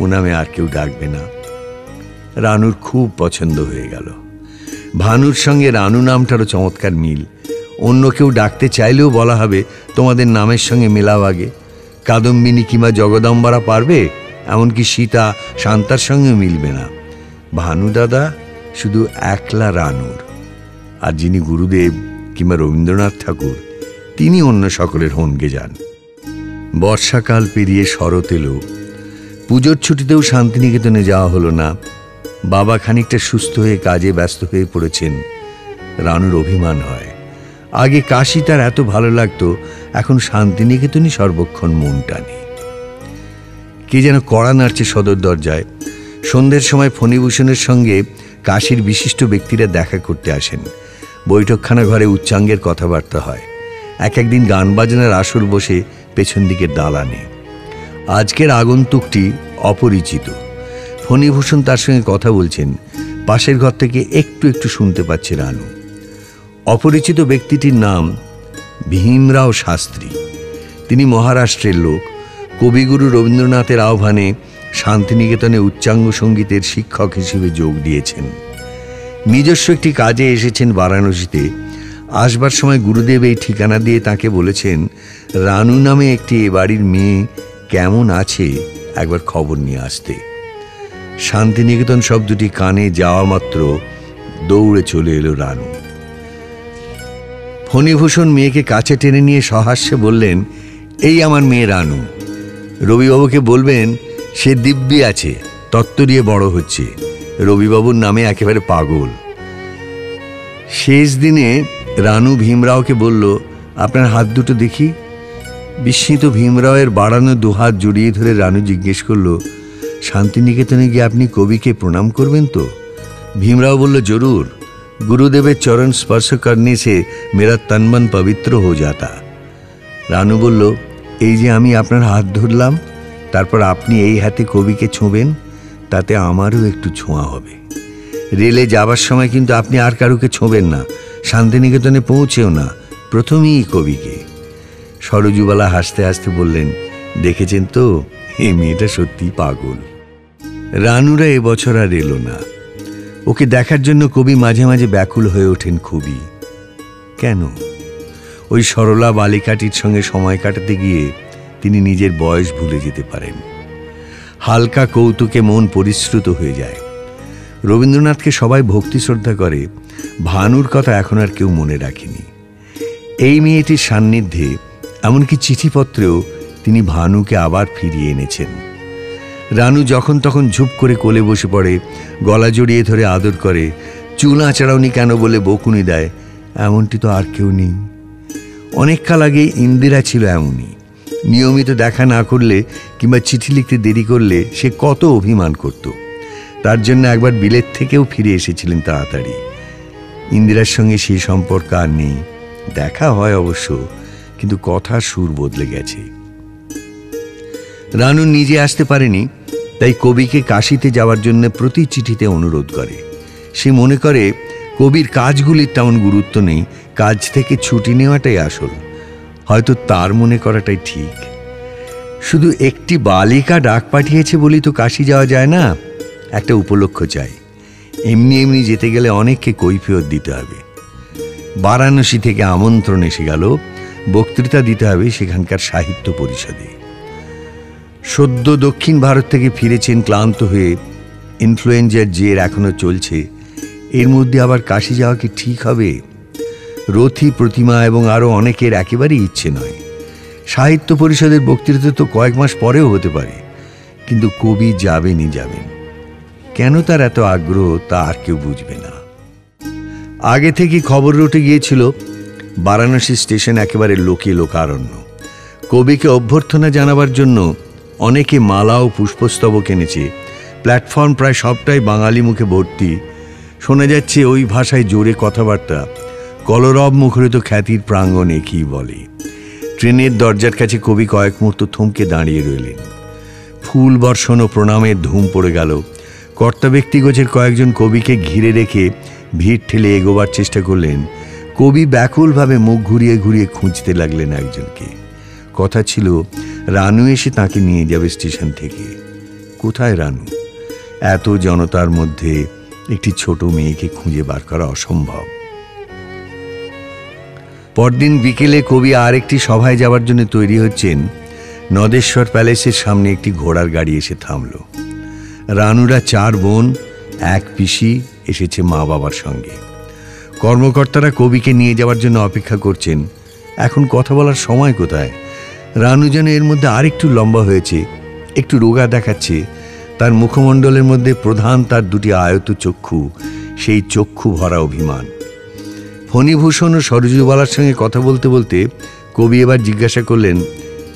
ও নামে আর কেউ ডাকবে না। রানুর খুব পছন্দ হয়ে গেল। ভানুর সঙ্গে রানু নামটারও চমৎকার মিল। অন্য কেউ ডাকতে চাইলেও বলা হবে তোমাদের নামের সঙ্গে মেলাও আগে। কাদম্বিনী কিংবা জগদম্বারা পারবে, এমনকি সীতা শান্তার সঙ্গেও মিলবে না। ভানু দাদা শুধু একলা রানুর। আর যিনি গুরুদেব কিংবা রবীন্দ্রনাথ ঠাকুর, তিনি অন্য সকলের হনগে যান। বর্ষাকাল পেরিয়ে শরৎ এলো। পুজোর ছুটিতেও শান্তিনিকেতনে যাওয়া হলো না। বাবা খানিকটা সুস্থ হয়ে কাজে ব্যস্ত হয়ে পড়েছেন। রানুর অভিমান হয়। আগে কাশী তার এত ভালো লাগতো, এখন শান্তিনিকেতনই সর্বক্ষণ মন টানে। কে যেন কড়া নাড়ছে সদর দরজায়। সন্ধ্যের সময় ফণিভূষণের সঙ্গে কাশীর বিশিষ্ট ব্যক্তিরা দেখা করতে আসেন। বৈঠকখানা ঘরে উচ্চাঙ্গের কথাবার্তা হয়। একদিন গান বাজনার আসর বসে পেছন দিকের দালানে। আজকের আগন্তুকটি অপরিচিত। ফণিভূষণ তার সঙ্গে কথা বলছেন। পাশের ঘর থেকে একটু একটু শুনতে পাচ্ছে রানু। অপরিচিত ব্যক্তিটির নাম ভীমরাও শাস্ত্রী। তিনি মহারাষ্ট্রের লোক। কবিগুরু রবীন্দ্রনাথের আহ্বানে শান্তিনিকেতনে উচ্চাঙ্গ সঙ্গীতের শিক্ষক হিসেবে যোগ দিয়েছেন। নিজস্ব একটি কাজে এসেছেন বারাণসীতে। আসবার সময় গুরুদেব এই ঠিকানা দিয়ে তাকে বলেছেন রানু নামে একটি এ বাড়ির মেয়ে কেমন আছে একবার খবর নিয়ে আসতে। শান্তিনিকেতন শব্দটি কানে যাওয়া মাত্র দৌড়ে চলে এলো রানু। ফণিভূষণ মেয়েকে কাছে টেনে নিয়ে সহাস্যে বললেন, এই আমার মেয়ে রানু। রবিবাবুকে বলবেন সে দিব্যি আছে, তত্ত্ব দিয়ে বড় হচ্ছে। রবিবাবুর নামে একেবারে পাগল। শেষ দিনে রানু ভীমরাওকে বলল, আপনার হাত দুটো দেখি। বিস্মিত ভীমরাওয়ের বাড়ানো দুহাত জড়িয়ে ধরে রানু জিজ্ঞেস করল, শান্তিনিকেতনে গিয়ে আপনি কবিকে প্রণাম করবেন তো? ভীমরাও বলল, জরুর। গুরুদেবের চরণ স্পর্শ করনে সে মেরা তন মন পবিত্র হয়ে যাতা। রানু বলল, এই যে আমি আপনার হাত ধরলাম, তারপর আপনি এই হাতে কবিকে ছোঁবেন, তাতে আমারও একটু ছোঁয়া হবে। রেলে যাবার সময় কিন্তু আপনি আর কারুকে ছোঁবেন না, শান্তিনিকেতনে পৌঁছেও না, প্রথমেই কবিকে। সরজুবালা হাসতে হাসতে বললেন, দেখেছেন তো, এই মেয়েটা সত্যিই পাগল। রানুরা এবছর আর এলো না। ওকে দেখার জন্য কবি মাঝে মাঝে ব্যাকুল হয়ে ওঠেন খুবই। কেন? ওই সরলা বালিকাটির সঙ্গে সময় কাটাতে গিয়ে তিনি নিজের বয়স ভুলে যেতে পারেন। হালকা কৌতুকে মন পরিশ্রুত হয়ে যায়। রবীন্দ্রনাথকে সবাই ভক্তি শ্রদ্ধা করে, ভানুর কথা এখন আর কেউ মনে রাখেনি। এই মেয়েটির সান্নিধ্যে, এমনকি চিঠিপত্রেও তিনি ভানুকে আবার ফিরিয়ে এনেছেন। রানু যখন তখন ঝুপ করে কোলে বসে পড়ে, গলা জড়িয়ে ধরে আদর করে, চুল আঁচড়াওনি কেন বলে বকুনি দেয়। এমনটি তো আর কেউ নেই। অনেককাল আগে ইন্দিরা ছিল এমনই। নিয়মিত দেখা না করলে কিংবা চিঠি লিখতে দেরি করলে সে কত অভিমান করত। তার জন্য একবার বিলেত থেকেও ফিরে এসেছিলেন তাড়াতাড়ি। ইন্দিরার সঙ্গে সেই সম্পর্ক আর নেই। দেখা হয় অবশ্য, কিন্তু কথার সুর বদলে গেছে। রানু নিজে আসতে পারেনি, তাই কবিকে কাশীতে যাওয়ার জন্য প্রতি চিঠিতে অনুরোধ করে। সে মনে করে কবির কাজগুলির তেমন গুরুত্ব নেই, কাজ থেকে ছুটি নেওয়াটাই আসল। হয়তো তার মনে করাটাই ঠিক। শুধু একটি বালিকা ডাক পাঠিয়েছে বলেই তো কাশী যাওয়া যায় না। একটা উপলক্ষ চাই। এমনি এমনি যেতে গেলে অনেককে কৈফিয়ত দিতে হবে। বারাণসী থেকে আমন্ত্রণ এসে গেল, বক্তৃতা দিতে হবে সেখানকার সাহিত্য পরিষদে। সদ্য দক্ষিণ ভারত থেকে ফিরেছেন ক্লান্ত হয়ে, ইনফ্লুয়েঞ্জার জের এখনো চলছে, এর মধ্যে আবার কাশি যাওয়া কি ঠিক হবে? রথি, প্রতিমা এবং আরও অনেকের একেবারেই ইচ্ছে নয়। সাহিত্য পরিষদের বক্তৃতা তো কয়েক মাস পরেও হতে পারে, কিন্তু কবি যাবেনই যাবেন। কেন তার এত আগ্রহ তা আর কেউ বুঝবে না। আগে থেকে খবর রটে গিয়েছিল বারাণসী স্টেশন একেবারে লোকে লোকারণ্য। কবিকে অভ্যর্থনা জানাবার জন্য অনেকে মালা ও পুষ্পস্তবক এনেছে। প্ল্যাটফর্ম প্রায় সবটাই বাঙালি মুখে ভর্তি। শোনা যাচ্ছে ওই ভাষায় জোরে কথাবার্তা। কলরব মুখরিত খ্যাতির প্রাঙ্গণে কি বলে। ট্রেনের দরজার কাছে কবি কয়েক মুহূর্ত থমকে দাঁড়িয়ে রইলেন। ফুল বর্ষণ ও প্রণামের ধুম পড়ে গেল। কর্তা ব্যক্তিগোছের কয়েকজন কবিকে ঘিরে রেখে ভিড় ঠেলে এগোবার চেষ্টা করলেন। কবি ব্যাকুলভাবে মুখ ঘুরিয়ে ঘুরিয়ে খুঁজতে লাগলেন একজনকে। কথা ছিল রানু এসে তাকে নিয়ে যাবে স্টেশন থেকে। কোথায় রানু? এত জনতার মধ্যে একটি ছোট মেয়েকে খুঁজে বার করা অসম্ভব। পরদিন বিকেলে কবি আর একটি সভায় যাওয়ার জন্য তৈরি হচ্ছেন। নদেশ্বর প্যালেসের সামনে একটি ঘোড়ার গাড়ি এসে থামল। রানুরা 4 বোন, এক পিসি এসেছে মা বাবার সঙ্গে। কর্মকর্তারা কবিকে নিয়ে যাওয়ার জন্য অপেক্ষা করছেন। এখন কথা বলার সময় কোথায়? রানু যেন এর মধ্যে আরেকটু লম্বা হয়েছে, একটু রোগা দেখাচ্ছে। তার মুখমণ্ডলের মধ্যে প্রধান তার 2টি আয়ত চক্ষু, সেই চক্ষু ভরা অভিমান। ফণীভূষণ ও সরজুবালার সঙ্গে কথা বলতে বলতে কবি এবার জিজ্ঞাসা করলেন,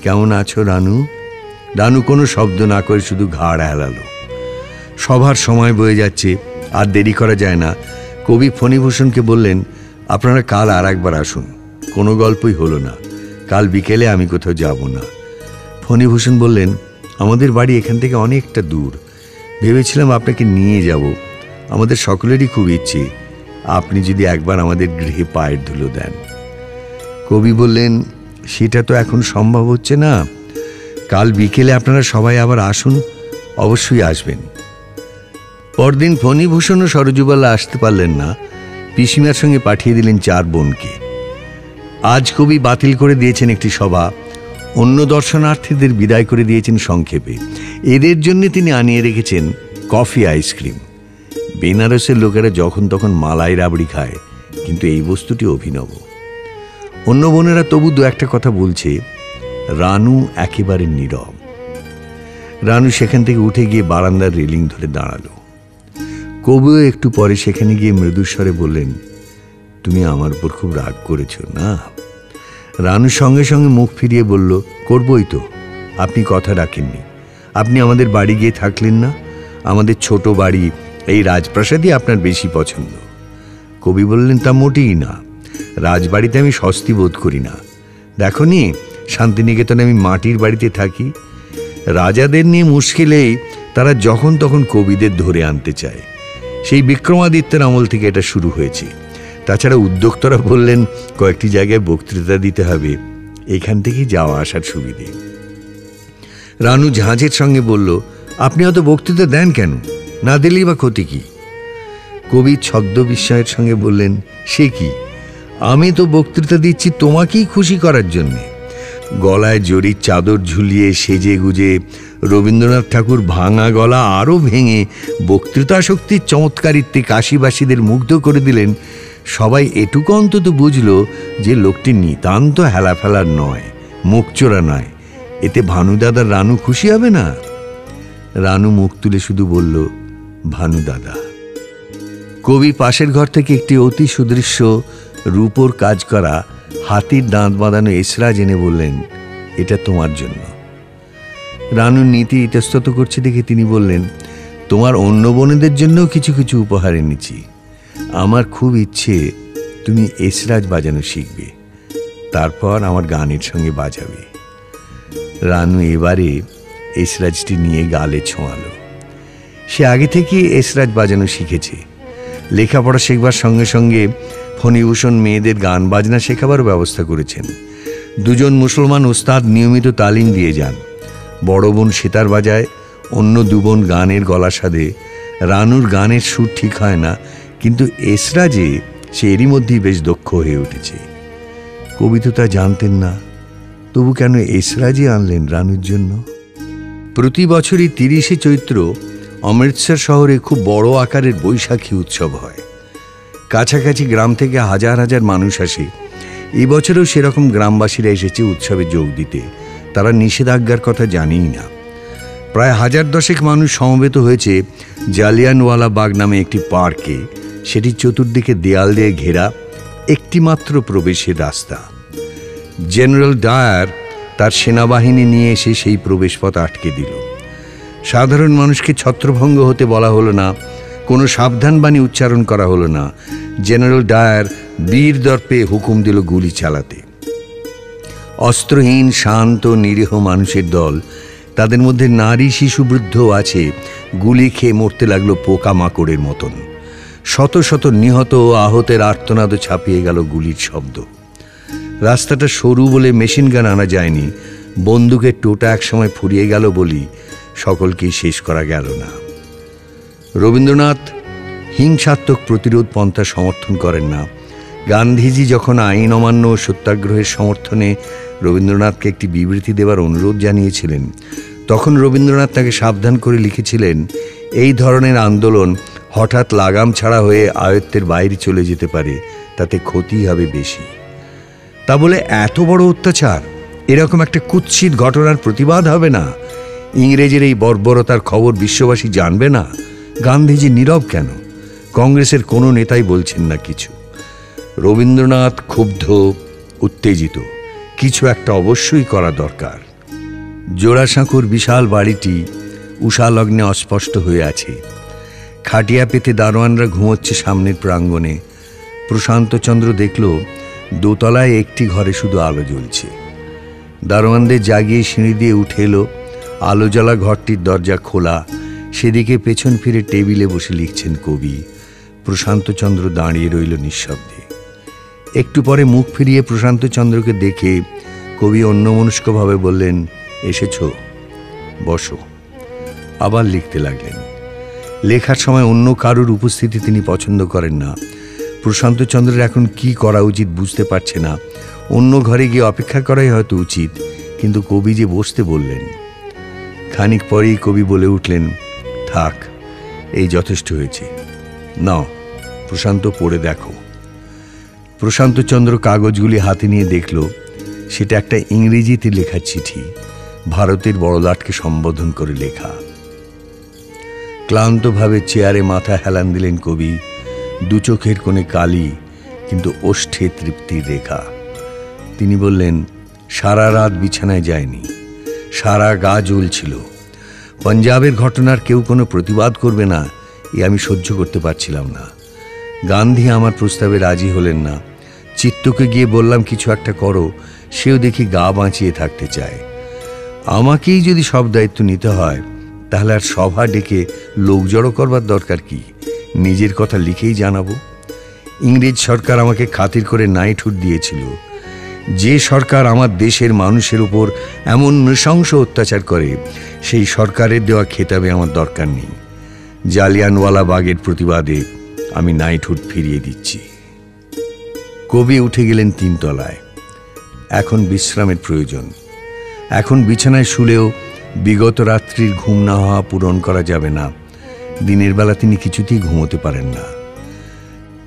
কেমন আছো রানু? রানু কোনো শব্দ না করে শুধু ঘাড় হেলালো। সভার সময় বয়ে যাচ্ছে, আর দেরি করা যায় না। কবি ফণীভূষণকে বললেন, আপনারা কাল আর একবার আসুন। কোনো গল্পই হলো না। কাল বিকেলে আমি কোথাও যাব না। ফণীভূষণ বললেন, আমাদের বাড়ি এখান থেকে অনেকটা দূর। ভেবেছিলাম আপনাকে নিয়ে যাব। আমাদের সকলেরই খুব ইচ্ছে, আপনি যদি একবার আমাদের গৃহে পায়ের ধুলো দেন। কবি বললেন, সেটা তো এখন সম্ভব হচ্ছে না। কাল বিকেলে আপনারা সবাই আবার আসুন, অবশ্যই আসবেন। পরদিন ফণীভূষণ ও সরজুবালা আসতে পারলেন না। পিসিমার সঙ্গে পাঠিয়ে দিলেন 4 বোনকে। আজ কবি বাতিল করে দিয়েছেন একটি সভা। অন্য দর্শনার্থীদের বিদায় করে দিয়েছেন সংক্ষেপে। এদের জন্য তিনি আনিয়ে রেখেছেন কফি, আইসক্রিম। বেনারসের লোকেরা যখন তখন মালাই রাবড়ি খায়, কিন্তু এই বস্তুটি অভিনব। অন্য বোনেরা তবু 2-1 কথা বলছে। রানু একেবারে নীরব। রানু সেখান থেকে উঠে গিয়ে বারান্দার রেলিং ধরে দাঁড়ালো। কবিও একটু পরে সেখানে গিয়ে মৃদুস্বরে বললেন, তুমি আমার উপর খুব রাগ করেছ না? রানু সঙ্গে সঙ্গে মুখ ফিরিয়ে বলল, করবই তো। আপনি কথা রাখেননি। আপনি আমাদের বাড়ি গিয়ে থাকলেন না। আমাদের ছোট বাড়ি, এই রাজপ্রাসাদই আপনার বেশি পছন্দ। কবি বললেন, তা মোটেই না। রাজবাড়িতে আমি স্বস্তি বোধ করি না। দেখো নি, শান্তিনিকেতনে আমি মাটির বাড়িতে থাকি। রাজাদের নিয়ে মুশকিলেই তারা যখন তখন কবিদের ধরে আনতে চায়। সেই বিক্রমাদিত্যের আমল থেকে এটা শুরু হয়েছে। তাছাড়া উদ্যোক্তারা বললেন, কয়েকটি জায়গায় বক্তৃতা দিতে হবে, এখান থেকেই যাওয়া আসার সুবিধে। রানু ঝাঁঝের সঙ্গে বলল, আপনি অত বক্তৃতা দেন কেন? না দিলেই বা ক্ষতি কি? কবি ছদ্ম বিস্ময়ের সঙ্গে বললেন, সে কি, আমি তো বক্তৃতা দিচ্ছি তোমাকেই খুশি করার জন্যে। গলায় জরির চাদর ঝুলিয়ে সেজে গুজে রবীন্দ্রনাথ ঠাকুর ভাঙা গলা আরও ভেঙে বক্তৃতা শক্তির চমৎকারিত্বে কাশীবাসীদের মুগ্ধ করে দিলেন। সবাই এটুকু অন্তত বুঝল যে লোকটি নিতান্ত হেলাফেলার নয়, মুখচোরা নয়। এতে ভানুদাদার রানু খুশি হবে না? রানু মুখ তুলে শুধু বলল, ভানু দাদা। কবি পাশের ঘর থেকে একটি অতি সুদৃশ্য রূপোর কাজ করা হাতির দাঁত বাঁধানো এসরাজ এনে বললেন, এটা তোমার জন্য। রানুর নীতি ইতস্তত করছে দেখে তিনি বললেন, তোমার অন্য বোনেদের জন্যও কিছু কিছু উপহার এনেছি। আমার খুব ইচ্ছে তুমি এসরাজ বাজানো শিখবে, তারপর আমার গানের সঙ্গে বাজাবে। রানু এবারে এসরাজটি নিয়ে গালে ছোঁয়ালো। সে আগে থেকে এসরাজ বাজানো শিখেছে। লেখাপড়া শেখবার সঙ্গে সঙ্গে ফণীভূষণ মেয়েদের গান বাজনা শেখাবার ব্যবস্থা করেছেন। 2 মুসলমান ওস্তাদ নিয়মিত তালিম দিয়ে যান। বড় বোন সেতার বাজায়, অন্য 2 বোন গানের গলা সাধে। রানুর গানের সুর ঠিক হয় না, কিন্তু এসরাজে সে এরই মধ্যেই বেশ দক্ষ হয়ে উঠেছে। কবি তো তা জানতেন না, তবু কেন এসরাজই আনলেন রানুর জন্য? প্রতি বছরই 30শে চৈত্র অমৃতসর শহরে খুব বড় আকারের বৈশাখী উৎসব হয়। কাছাকাছি গ্রাম থেকে হাজার হাজার মানুষ আসে। এই বছরেও সেরকম গ্রামবাসীরা এসেছে উৎসবে যোগ দিতে। তারা নিষেধাজ্ঞার কথা জানেই না। প্রায় 1000 মানুষ সমবেত হয়েছে জালিয়ানওয়ালা বাগ নামে একটি পার্কে। সেটি চতুর্দিকে দেয়াল দিয়ে ঘেরা, একটি মাত্র প্রবেশের রাস্তা। জেনারেল ডায়ার তার সেনাবাহিনী নিয়ে এসে সেই প্রবেশপথ আটকে দিল। সাধারণ মানুষকে ছত্রভঙ্গ হতে বলা হলো না, কোনো সাবধানবাণী উচ্চারণ করা হলো না। জেনারেল ডায়ার বীর দর্পে হুকুম দিল গুলি চালাতে। অস্ত্রহীন শান্ত নিরীহ মানুষের দল, তাদের মধ্যে নারী শিশু বৃদ্ধ আছে, গুলি খেয়ে মরতে লাগলো পোকামাকড়ের মতন। শত শত নিহত ও আহতের আর্তনাদ ছাপিয়ে গেল গুলির শব্দ। রাস্তাটা সরু বলে মেশিন গান আনা যায়নি। বন্দুকের টোটা একসময় ফুরিয়ে গেল বলি সকলকেই শেষ করা গেল না। রবীন্দ্রনাথ হিংসাত্মক প্রতিরোধ পন্থা সমর্থন করেন না। গান্ধীজি যখন আইন অমান্য ও সত্যাগ্রহের সমর্থনে রবীন্দ্রনাথকে একটি বিবৃতি দেওয়ার অনুরোধ জানিয়েছিলেন, তখন রবীন্দ্রনাথ তাকে সাবধান করে লিখেছিলেন, এই ধরনের আন্দোলন হঠাৎ লাগাম ছাড়া হয়ে আয়ত্তের বাইরে চলে যেতে পারে, তাতে ক্ষতি হবে বেশি। তা বলে এত বড় অত্যাচার, এরকম একটা কুৎসিত ঘটনার প্রতিবাদ হবে না? ইংরেজের এই বর্বরতার খবর বিশ্ববাসী জানবে না? গান্ধীজি নীরব কেন? কংগ্রেসের কোনো নেতাই বলছেন না কিছু। রবীন্দ্রনাথ ক্ষুব্ধ, উত্তেজিত। কিছু একটা অবশ্যই করা দরকার। জোড়াসাঁকোর বিশাল বাড়িটি উষালগ্নে অস্পষ্ট হয়ে আছে। খাটিয়া পেতে দারোয়ানরা ঘুমোচ্ছে সামনের প্রাঙ্গণে। প্রশান্তচন্দ্র দেখল দোতলায় একটি ঘরে শুধু আলো জ্বলছে। দারোয়ানদের জাগিয়ে সিঁড়ি দিয়ে উঠে এলো। আলো জ্বলা ঘরটির দরজা খোলা। সেদিকে পেছন ফিরে টেবিলে বসে লিখছেন কবি। প্রশান্তচন্দ্র দাঁড়িয়ে রইল নিঃশব্দে। একটু পরে মুখ ফিরিয়ে প্রশান্তচন্দ্রকে দেখে কবি অন্যমনস্কভাবে বললেন, এসেছো, বসো। আবার লিখতে লাগলেন। লেখার সময় অন্য কারুর উপস্থিতি তিনি পছন্দ করেন না। প্রশান্তচন্দ্রের এখন কি করা উচিত বুঝতে পারছে না। অন্য ঘরে গিয়ে অপেক্ষা করাই হয়তো উচিত, কিন্তু কবি যে বসতে বললেন। খানিক পরেই কবি বলে উঠলেন, থাক, এই যথেষ্ট হয়েছে, নাও প্রশান্ত পড়ে দেখো। প্রশান্তচন্দ্র কাগজগুলি হাতে নিয়ে দেখল সেটা একটা ইংরেজিতে লেখা চিঠি, ভারতের বড়লাটকে সম্বোধন করে লেখা। ক্লান্তভাবে চেয়ারে মাথা হেলান দিলেন কবি। দু চোখের কোণে কালি, কিন্তু ওষ্ঠে তৃপ্তির রেখা। তিনি বললেন, সারা রাত বিছানায় যায়নি, সারা গা জ্বলছিল। পাঞ্জাবের ঘটনার কেউ কোনো প্রতিবাদ করবে না, এ আমি সহ্য করতে পারছিলাম না। গান্ধী আমার প্রস্তাবে রাজি হলেন না। চিত্তকে গিয়ে বললাম কিছু একটা করো, সেও দেখি গা বাঁচিয়ে থাকতে চায়। আমাকেই যদি সব দায়িত্ব নিতে হয়, তাহলে আর সভা ডেকে লোক জড়ো করবার দরকার কি? নিজের কথা লিখেই জানাবো। ইংরেজ সরকার আমাকে খাতির করে নাইটহুড দিয়েছিল। যে সরকার আমার দেশের মানুষের উপর এমন নৃশংস অত্যাচার করে, সেই সরকারের দেওয়া খেতাবে আমার দরকার নেই। জালিয়ানওয়ালা বাগের প্রতিবাদে আমি নাইটহুড ফিরিয়ে দিচ্ছি। কবি উঠে গেলেন 3 তলায়। এখন বিশ্রামের প্রয়োজন। এখন বিছানায় শুলেও বিগত রাত্রির ঘুম না হওয়া পূরণ করা যাবে না। দিনের বেলা তিনি কিছুতেই ঘুমোতে পারেন না।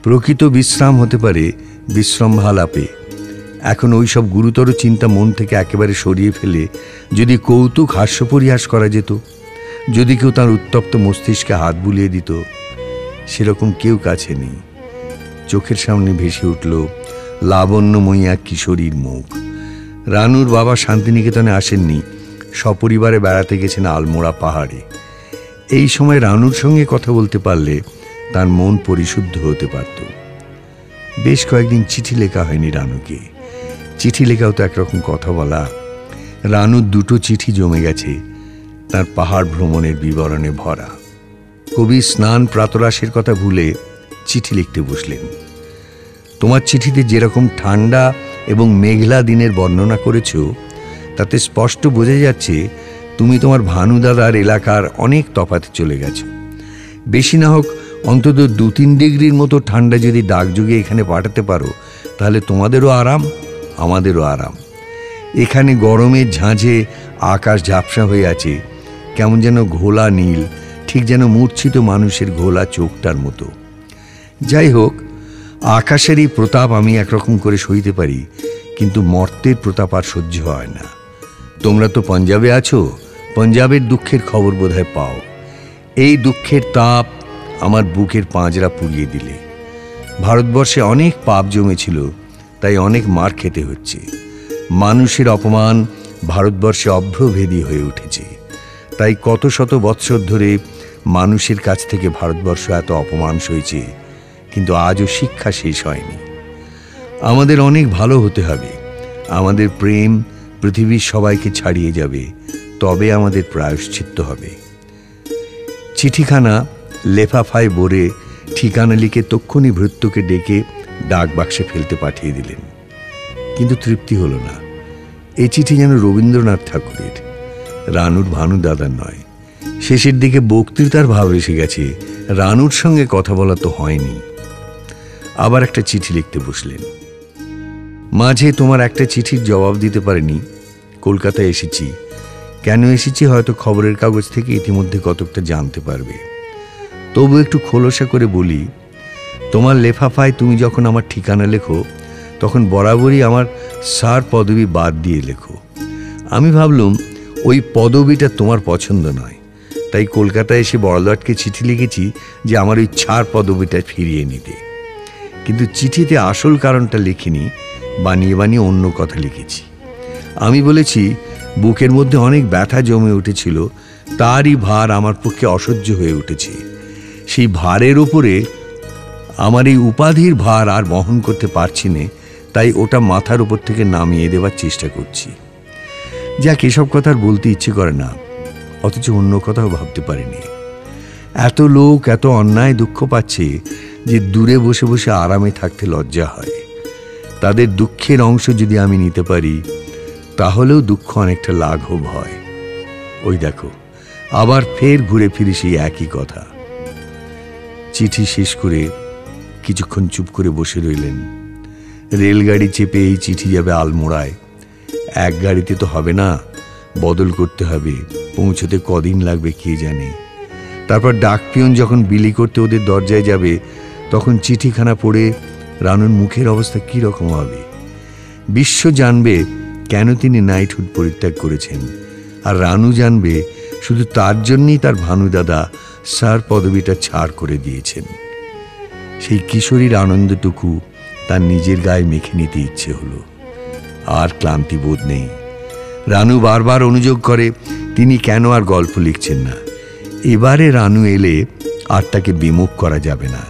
প্রকৃত বিশ্রাম হতে পারে বিশ্রামালাপে। এখন ওই সব গুরুতর চিন্তা মন থেকে একেবারে সরিয়ে ফেলে যদি কৌতুক হাস্য পরিহাস করা যেত, যদি কেউ তার উত্তপ্ত মস্তিষ্কে হাত বুলিয়ে দিত, সেরকম কেউ কাছে নেই। চোখের সামনে ভেসে উঠল লাবণ্যময়ী এক কিশোরীর মুখ। রানুর বাবা শান্তিনিকেতনে আসেননি, সপরিবারে বেড়াতে গেছেন আলমোড়া পাহাড়ে। এই সময় রানুর সঙ্গে কথা বলতে পারলে তার মন পরিশুদ্ধ হতে পারত। বেশ কয়েকদিন চিঠি লেখা হয়নি রানুকে। চিঠি লেখাও তো একরকম কথা বলা। রানুর 2টো চিঠি জমে গেছে, তার পাহাড় ভ্রমণের বিবরণে ভরা। কবি স্নান প্রাতরাশের কথা ভুলে চিঠি লিখতে বসলেন। তোমার চিঠিতে যেরকম ঠান্ডা এবং মেঘলা দিনের বর্ণনা করেছ, তাতে স্পষ্ট বোঝা যাচ্ছে তুমি তোমার ভানুদাদার এলাকার অনেক তফাতে চলে গেছো। বেশি না হোক অন্তত 2-3 ডিগ্রির মতো ঠান্ডা যদি ডাকযোগে এখানে পাঠাতে পারো, তাহলে তোমাদেরও আরাম, আমাদেরও আরাম। এখানে গরমের ঝাঁঝে আকাশ ঝাপসা হয়ে আছে, কেমন যেন ঘোলা নীল, ঠিক যেন মূর্ছিত মানুষের ঘোলা চোখটার মতো। যাই হোক, আকাশের এই প্রতাপ আমি একরকম করে সইতে পারি, কিন্তু মর্তের প্রতাপ আর সহ্য হয় না। তোমরা তো পাঞ্জাবে আছো, পাঞ্জাবের দুঃখের খবর বোধহয় পাও। এই দুঃখের তাপ আমার বুকের পাঁজরা পুড়িয়ে দিলে। ভারতবর্ষে অনেক পাপ জমেছিল, তাই অনেক মার খেতে হচ্ছে। মানুষের অপমান ভারতবর্ষে অভ্রভেদী হয়ে উঠেছে। তাই কত শত বৎসর ধরে মানুষের কাছ থেকে ভারতবর্ষ এত অপমান সয়েছে, কিন্তু আজও শিক্ষা শেষ হয়নি। আমাদের অনেক ভালো হতে হবে। আমাদের প্রেম পৃথিবীর সবাইকে ছাড়িয়ে যাবে, তবে আমাদের প্রায়শ্চিত্ত হবে। চিঠিখানা লেফাফায় ভরে ঠিকানা লিখে তক্ষুনি ভৃত্যকে ডেকে ডাক বাক্সে ফেলতে পাঠিয়ে দিলেন, কিন্তু তৃপ্তি হলো না। এই চিঠি যেন রবীন্দ্রনাথ ঠাকুরের, রানুর ভানু দাদার নয়। শেষের দিকে বক্তৃতার ভাব এসে গেছে, রানুর সঙ্গে কথা বলা তো হয়নি। আবার একটা চিঠি লিখতে বসলেন। মাঝে তোমার একটা চিঠির জবাব দিতে পারিনি। কলকাতায় এসেছি। কেন এসেছি হয়তো খবরের কাগজ থেকে ইতিমধ্যে কতকটা জানতে পারবে। তবু একটু খোলসা করে বলি, তোমার লেফাফায় তুমি যখন আমার ঠিকানা লেখো, তখন বরাবরই আমার স্যার পদবি বাদ দিয়ে লেখো। আমি ভাবলুম ওই পদবিটা তোমার পছন্দ নয়, তাই কলকাতায় এসে বড়লাটকে চিঠি লিখেছি যে আমার ওই ছাড় পদবিটা ফিরিয়ে নিতে। কিন্তু চিঠিতে আসল কারণটা লিখিনি, বানিয়ে বানিয়ে অন্য কথা লিখেছি। আমি বলেছি বুকের মধ্যে অনেক ব্যথা জমে উঠেছিল, তারই ভার আমার পক্ষে অসহ্য হয়ে উঠেছে। সেই ভারের ওপরে আমার এই উপাধির ভার আর বহন করতে পারছি না, তাই ওটা মাথার উপর থেকে নামিয়ে দেওয়ার চেষ্টা করছি। যাক, এসব কথা আর বলতে ইচ্ছে করে না, অথচ অন্য কথাও ভাবতে পারিনি। এত লোক এত অন্যায় দুঃখ পাচ্ছে যে দূরে বসে বসে আরামে থাকতে লজ্জা হয়। তাদের দুঃখের অংশ যদি আমি নিতে পারি, তাহলেও দুঃখ অনেকটা লাঘব হয়। ওই দেখো, আবার ফের ঘুরে ফিরে সেই একই কথা। চিঠি শেষ করে কিছুক্ষণ চুপ করে বসে রইলেন। রেলগাড়ি চেপে এই চিঠি যাবে আলমোড়ায়। এক গাড়িতে তো হবে না, বদল করতে হবে। পৌঁছতে কদিন লাগবে কে জানে। তারপর ডাকপিয়ন যখন বিলি করতে ওদের দরজায় যাবে, তখন চিঠিখানা পড়ে রানুর মুখের অবস্থা কি রকম হবে। বিশ্ব জানবে কেন তিনি নাইটহুড পরিত্যাগ করেছেন, আর রানু জানবে শুধু তার জন্যই তার ভানু দাদা স্যার পদবিটা ছাড় করে দিয়েছেন। সেই কিশোরীর আনন্দটুকু তার নিজের গায়ে মেখে নিতে ইচ্ছে হলো। আর ক্লান্তি বোধ নেই। রানু বারবার অনুযোগ করে তিনি কেন আর গল্প লিখছেন না। এবারে রানু এলে আর তাকে বিমুখ করা যাবে না,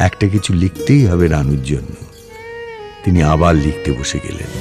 একটা কিছু লিখতেই হবে রানুর জন্য। তিনি আবার লিখতে বসে গেলেন।